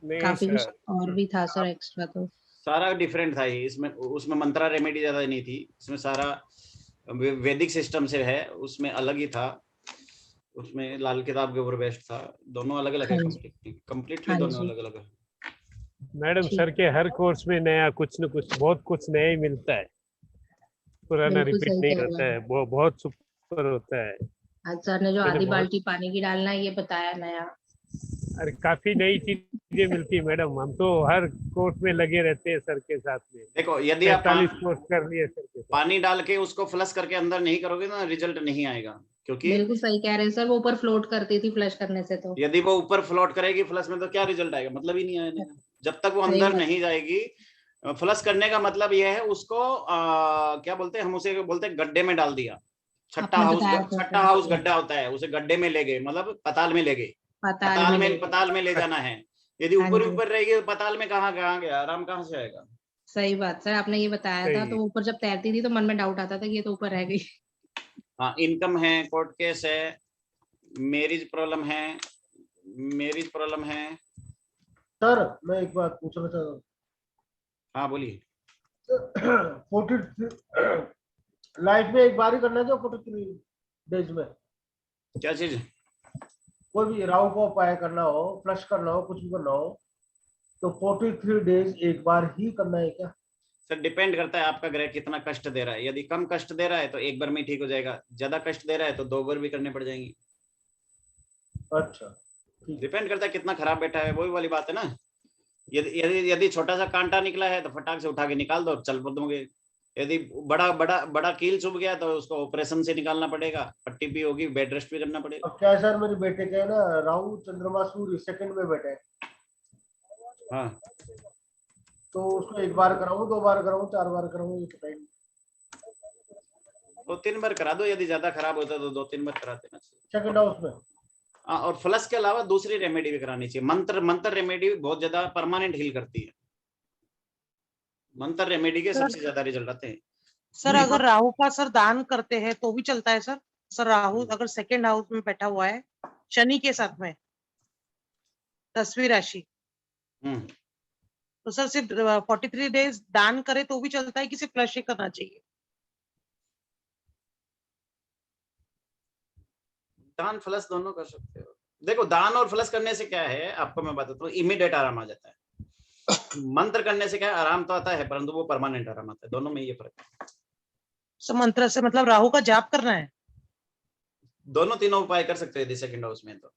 नहीं काफी कुछ सर, और भी था सर एक्स्ट्रा, तो सारा डिफरेंट था ये। इसमें उसमें मंत्रा रेमेडी ज्यादा नहीं थी, इसमें सारा वैदिक सिस्टम से है, उसमें अलग ही था। उसमें लाल किताब के ऊपर बेस्ड था। दोनों अलग अलग है, हाँ जी। कंप्लीटली हाँ दोनों जी। अलग अलग है। मैडम ठीक सर के हर कोर्स में नया कुछ न कुछ, बहुत कुछ नया ही मिलता है, पुराना बिल्कुल रिपीट सही नहीं कह रहे होता हैं। है, वो बहुत सुपर होता है। आज सर ने जो मैंने आधी बहुत, बाल्टी पानी की डालना है ये बताया नया। अरे काफी नई चीजें मिलती है मैडम, हम तो हर कोर्स में लगे रहते हैं सर के साथ में। देखो, यदि आप 45 कोर्स कर लिए सर के साथ। पानी डाल के उसको फ्लश करके अंदर नहीं करोगे ना, रिजल्ट नहीं आएगा। क्योंकि बिल्कुल सही कह रहे हैं सर, वो ऊपर फ्लोट करती थी फ्लश करने से, तो यदि वो ऊपर फ्लोट करेगी फ्लश में तो क्या रिजल्ट आएगा? मतलब ही नहीं आएगा जब तक वो सही अंदर बात। नहीं जाएगी। फ्लश करने का मतलब यह है उसको क्या बोलते हैं, हम उसे बोलते हैं गड्ढे में डाल दिया। छठा आपने बताया था हाउस सर। गड्ढा होता है, उसे गड्ढे में ले गए, मतलब पताल में ले गए। पाताल पताल में ले जाना है। यदि हाँ ऊपर जी। ऊपर रहेगी तो पताल में कहाँ गया, आराम कहाँ से आएगा? सही बात सर, आपने ये बताया था, सही। तो ऊपर जब तैरती थी तो मन में डाउट आता था कि ये तो ऊपर रह गई। हाँ, इनकम है, कोर्ट केस है, मैरिज प्रॉब्लम है। सर मैं एक बात पूछना चाहता हूँ। हाँ बोलिए। 43 लाइफ में एक बार ही करना है जो 43 डेज में क्या चीज? कोई भी राहु को उपाय करना हो, फ्लश करना हो, कुछ भी करना हो, तो 43 डेज एक बार ही करना है क्या? सर डिपेंड करता है आपका ग्रह कितना कष्ट दे रहा है। यदि कम कष्ट दे रहा है तो एक बार में ठीक हो जाएगा, ज्यादा कष्ट दे रहा है तो 2 बार भी करने पड़ जाएंगे। अच्छा, डिपेंड करता है कितना खराब बैठा है, वही वाली बात है ना। यदि छोटा सा कांटा निकला है तो फटाक से उठा के निकाल दो, चल पड़ोगे। यदि बड़ा कील चुभ गया तो उसको ऑपरेशन से निकालना पड़ेगा, पट्टी भी होगी, बेड रेस्ट भी करना पड़ेगा। अब क्या है सर, मेरे बेटे के है ना राहु चंद्रमा सूर्य सेकंड में बैठे हैं, हाँ, तो उसको एक बार कराऊं, 2 बार कराऊं, 4 बार कराऊं, ये पता ही नहीं। 2-3 बार करा दो, यदि ज्यादा खराब होता है तो 2-3 बार करा देना चाहिए। सेकंड हाउस में। हाँ, और फ्लश के अलावा दूसरी रेमेडी भी करानी चाहिए। मंत्र रेमेडी बहुत ज्यादा परमानेंट हील करती है। मंत्र रेमेडी के सबसे ज्यादा रिजल्ट आते हैं। सर अगर राहु का सर दान करते हैं तो भी चलता है सर? सर राहु अगर सेकंड हाउस में बैठा हुआ है शनि के साथ में, 10वीं राशि, तो सर सिर्फ 43 डेज दान करे तो भी चलता है कि सिर्फ फ्लश ही करना चाहिए? दान फ्लश दोनों कर सकते हो। देखो, दान और फ्लश करने से क्या है, आपको मैं बताता हूँ, इमीडिएट आराम आ जाता है। मंत्र करने से क्या है, आराम तो आता है परंतु वो परमानेंट आराम आता है। दोनों में ये फर्क है। सर मंत्र से मतलब राहु का जाप करना है? दोनों तीनों उपाय कर सकते हो यदि सेकंड हाउस में। तो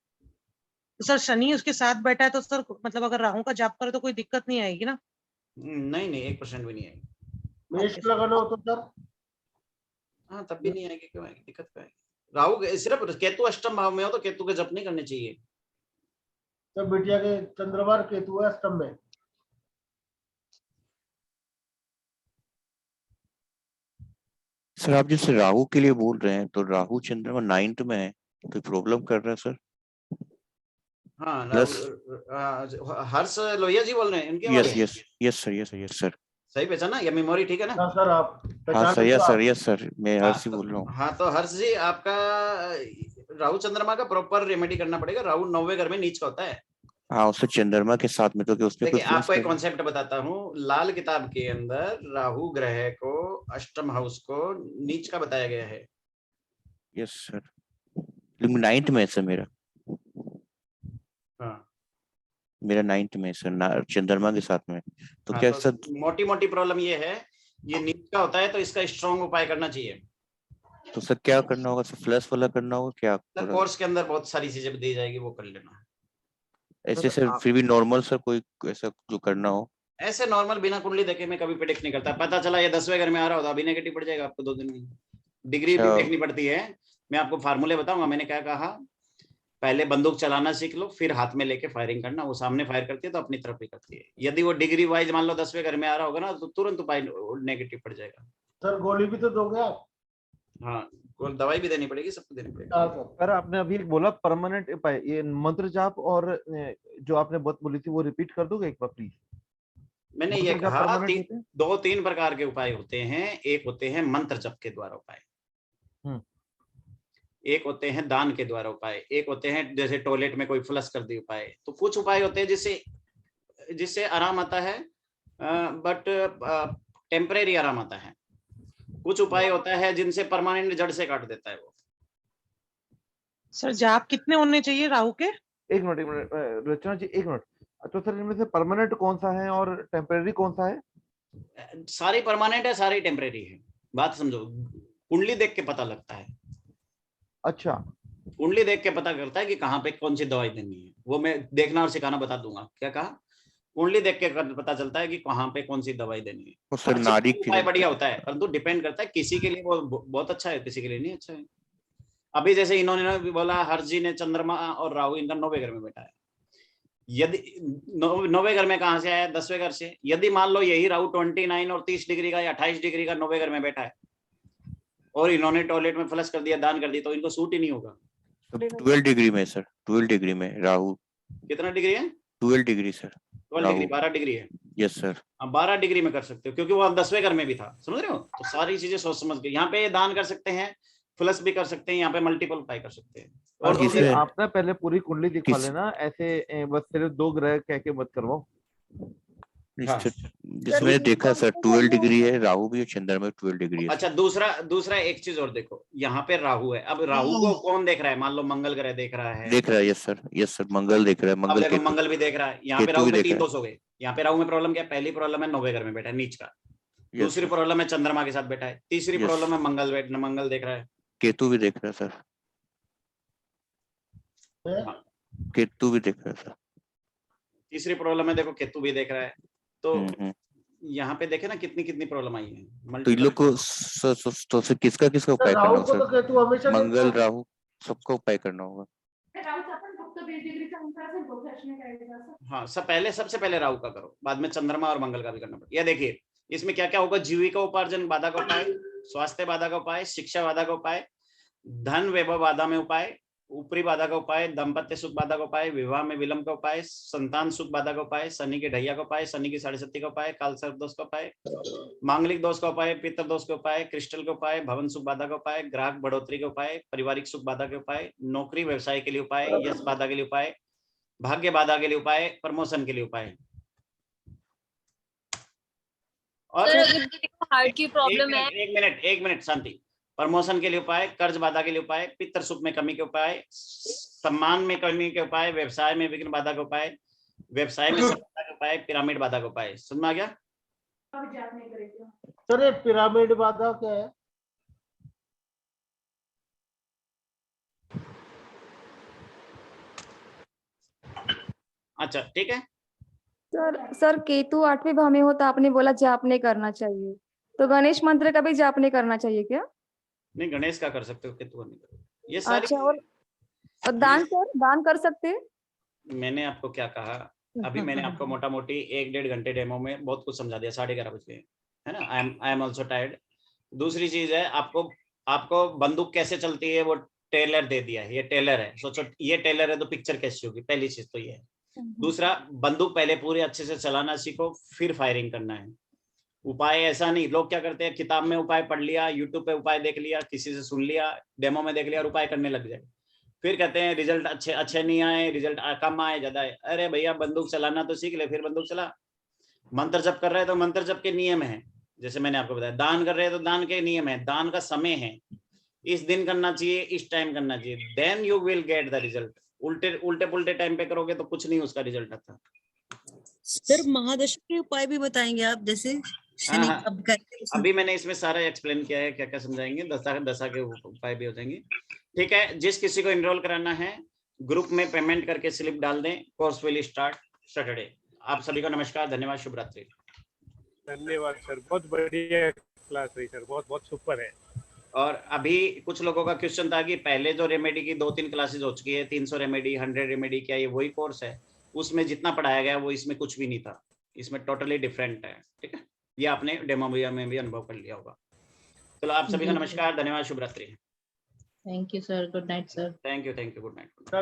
सर शनि उसके साथ बैठा है तो सर मतलब अगर राहु का जाप करे तो कोई दिक्कत नहीं आएगी ना? नहीं, 1% भी नहीं आएगी। मेष लगाना हो तो सर? हाँ, तब भी नहीं आएगी, क्यों आएगी? दिक्कत क्या आएगी? राहु सिर्फ केतु अष्टम भाव में हो तो केतु के जप नहीं करने चाहिए। तो बिटिया के चंद्रमा केतु है अष्टम में। सर आप जैसे राहु के लिए बोल रहे हैं, तो राहु चंद्रमा 9th में है, कोई प्रॉब्लम कर रहा है सर? हाँ, प्लस हर्ष लोहिया जी बोल रहे हैं, इनके बारे में? Yes sir. सही पहचाना या मेमोरी ठीक है ना? हाँ सर, आप हाँ सर, यस सर, मैं हर्ष ही बोल रहा हूँ। हाँ, तो हर्ष जी आपका राहु चंद्रमा का प्रॉपर रेमेडी करना पड़ेगा। राहु 9वें घर में नीच का होता है। हाँ, उससे चंद्रमा के साथ में, तो क्या उसमें देखिए, कोई आपको एक कॉन्सेप्ट बताता हूँ। लाल किताब के अंदर राहु ग्रह को, अष्टम हाउस को नीच का बताया गया है। यस सर, 9th में है सर मेरा। हाँ, मेरा 9th में सर, चंद्रमा के साथ में। तो हाँ, क्या तो सर मोटी प्रॉब्लम ये है, ये नीच का होता है तो इसका स्ट्रॉन्ग उपाय करना चाहिए। तो सर क्या करना होगा सर? फ्लश वाला करना होगा क्या? सर कोर्स के अंदर बहुत सारी चीजें दी जाएगी, वो कर लेना। ऐसे सर फिर भी नॉर्मल सर कोई ऐसा जो करना हो? ऐसे नॉर्मल बिना कुंडली देखे मैं कभी प्रेडिक्ट नहीं करता। पता चला ये 10वें घर में आ रहा होता, अभी नेगेटिव पड़ जाएगा आपको 2 दिन में। डिग्री भी देखनी पड़ती है। मैं आपको फार्मूले बताऊंगा। मैंने क्या कहा, पहले बंदूक चलाना सीख लो, फिर हाथ में लेके फायरिंग करना। वो सामने फायर करती है तो अपनी तरफ ही करती है। यदि वो डिग्री वाइज मान लो 10वें घर में आ रहा होगा ना, तो तुरंत उपाय नेगेटिव पड़ जाएगा। सर गोली भी तो दोगे आप? हाँ, कोई दवाई भी देनी पड़ेगी, सबको देनी पड़ेगी। सर आपने अभी एक बोला परमानेंट उपाय, ये मंत्र जाप और जो आपने बात बोली थी वो रिपीट कर दोगे एक बार प्लीज? मैंने ये मंत्र जाप कहा permanent होते हैं? 2-3 प्रकार के उपाय होते हैं। एक होते हैं मंत्र जप के द्वारा उपाय, एक होते हैं दान के द्वारा उपाय, एक होते हैं जैसे टॉयलेट में कोई फ्लश कर दी उपाय। तो कुछ उपाय होते हैं जिससे आराम आता है, बट टेम्परेरी आराम आता है। कुछ उपाय होता है जिनसे परमानेंट जड़ से काट देता है वो। सर जाप कितने होने चाहिए राहु के? एक मिनट रचना जी, एक मिनट। तो सर इनमें से परमानेंट कौन सा है और टेम्परेरी कौन सा है? सारी परमानेंट है, सारी टेम्परेरी है। बात समझो, कुंडली देख के पता लगता है। अच्छा, कुंडली देख के पता करता है कि कहाँ पे कौन सी दवाई देनी है। वो मैं देखना और सिखाना बता दूंगा। क्या कहा? कुंडली देख के पता चलता है कि कहाँ पे कौन सी दवाई देनी है। वो सर नाड़ी उपाय बढ़िया होता है, परंतु डिपेंड करता है, किसी के लिए वो बहुत अच्छा है, किसी के लिए नहीं अच्छा है। अभी जैसे इन्होंने बोला हर्ष जी ने चंद्रमा और राहु इनका 9वें घर में बैठा है। यदि 9वें घर में कहां से आया? 10वें घर से। यदि मान लो यही राहु 29 और 30 डिग्री का या 28 डिग्री का 9वें घर में बैठा है और इन्होंने टॉयलेट में फ्लश कर दिया, दान कर दी, तो इनको सूट ही नहीं होगा। 12 डिग्री में सर, 12 डिग्री में राहु। कितना डिग्री है? 12 डिग्री सर। 12 डिग्री, 12 डिग्री है। Yes sir. आप 12 डिग्री में कर सकते हो, क्योंकि वो 10वें घर में भी था। समझ रहे हो? तो सारी चीजें सोच समझ के यहाँ पे दान कर सकते हैं, फ्लश भी कर सकते हैं, यहाँ पे मल्टीपल उपाय कर सकते हैं। और दूसरी आप ना पहले पूरी कुंडली दिखा लेना, ऐसे बस सिर्फ 2 ग्रह कह के मत करवाओ। जिसमें देखा सर 12 डिग्री है, राहु भी और चंद्रमा में 12 डिग्री है। अच्छा, दूसरा एक चीज और देखो, यहाँ पे राहु है। अब राहु को कौन देख रहा है? मान लो मंगल ग्रह देख रहा है। देख रहा है, यस सर, मंगल देख रहा है। अब देखो मंगल भी देख रहा है। यहाँ पे राहु में 3 दोष हो गए। यहाँ पे राहु में प्रॉब्लम क्या है? पहली प्रॉब्लम है 9वें घर में बैठा है, नीच का। दूसरी प्रॉब्लम है चंद्रमा के साथ बैठा है। तीसरी प्रॉब्लम है मंगल देख रहा है। केतु भी देख रहा है सर। केतु भी देख रहा है सर। तीसरी प्रॉब्लम है, देखो केतु भी देख रहा है। तो यहाँ पे देखे ना कितनी प्रॉब्लम आई है। तो इन लोग को तो किसका उपाय करना होगा सर? मंगल राहु सबका उपाय करना होगा। हाँ, सबसे पहले राहु का करो, बाद में चंद्रमा और मंगल का भी करना पड़ेगा। ये देखिए इसमें क्या क्या होगा: जीविका उपार्जन बाधा का उपाय, स्वास्थ्य बाधा का उपाय, शिक्षा बाधा का उपाय, धन वैभव बाधा में उपाय, ऊपरी बाधा का उपाय, दाम्पत्य सुख बाधा का उपाय, विवाह में विलंब का उपाय, संतान सुख बाधा का उपाय, शनि के ढैया का उपाय, शनि की 7.5 का उपाय, काल सर्प दोष का उपाय, मांगलिक दोष का उपाय, पितृ दोष के उपाय, क्रिस्टल के उपाय, भवन सुख बाधा का उपाय, ग्राहक बढ़ोतरी के उपाय, पारिवारिक सुख बाधा के उपाय, नौकरी व्यवसाय के लिए उपाय, यश बाधा के लिए उपाय, भाग्य बाधा के लिए उपाय, प्रमोशन के लिए उपाय। और हार्ट की प्रॉब्लम है। एक मिनट शांति। प्रमोशन के लिए उपाय, कर्ज बाधा के लिए उपाय, पितृ सुख में कमी के उपाय, सम्मान में कमी के उपाय, व्यवसाय में विघ्न बाधा का उपाय, व्यवसाय में सफलता का उपाय, पिरामिड बाधा का उपाय। समझ में आ गया? सर ये पिरामिड बाधा क्या है? अच्छा ठीक है। सर केतु 8वें भाव में हो तो आपने बोला जाप नहीं करना चाहिए, तो गणेश मंत्र का भी जाप नहीं करना चाहिए क्या? नहीं, गणेश का कर सकते हो, केतु का नहीं करो। ये सारी अच्छा, और दान कर सकते हैं? मैंने आपको क्या कहा अभी? मैंने आपको मोटा मोटी 1-1.5 घंटे डेमो में बहुत कुछ समझा दिया। 11:30 बज गए, है ना? I am also tired. दूसरी चीज है, आपको बंदूक कैसे चलती है वो टेलर दे दिया है। ये टेलर है, सोचो ये टेलर है तो पिक्चर कैसी होगी। पहली चीज तो ये है। दूसरा, बंदूक पहले पूरे अच्छे से चलाना सीखो, फिर फायरिंग करना है। उपाय ऐसा नहीं, लोग क्या करते हैं, किताब में उपाय पढ़ लिया, यूट्यूब पे उपाय देख लिया, किसी से सुन लिया, डेमो में देख लिया और उपाय करने लग जाए। फिर कहते हैं रिजल्ट अच्छे नहीं आए, रिजल्ट कम आए, ज्यादा आए। अरे भैया, बंदूक चलाना तो सीख ले, फिर बंदूक चला। मंत्र जप कर रहे हैं तो मंत्र जप के नियम है, जैसे मैंने आपको बताया। दान कर रहे हैं तो दान के नियम है, दान का समय है, इस दिन करना चाहिए, इस टाइम करना चाहिए, then you will get the result. उल्टे पुल्टे टाइम पे करोगे तो कुछ नहीं उसका रिजल्ट आता। सर महादशा के उपाय भी बताएंगे आप? जैसे शनि कब करते हैं? अभी मैंने इसमें सारा एक्सप्लेन किया है, क्या क्या समझाएंगे। दशा के उपाय भी हो जाएंगे। ठीक है, जिस किसी को एनरोल कराना है ग्रुप में पेमेंट करके स्लिप डाल दें। Course will start Saturday. आप सभी को नमस्कार, धन्यवाद, शुभ रात्रि। धन्यवाद सर, बहुत बढ़िया क्लास रही सर, बहुत बहुत सुपर है। और अभी कुछ लोगों का क्वेश्चन था कि पहले जो रेमेडी की 2-3 क्लासेस हो चुकी है, 300 रेमेडी, 100 रेमेडी, क्या ये वही कोर्स है? उसमें जितना पढ़ाया गया वो इसमें कुछ भी नहीं था, इसमें टोटली डिफरेंट है। ठीक है, ये आपने डेमो में भी अनुभव कर लिया होगा। चलो आप सभी का जी, जी। नमस्कार, धन्यवाद, शुभ रात्रि। Thank you sir, good night sir. Thank you, good night.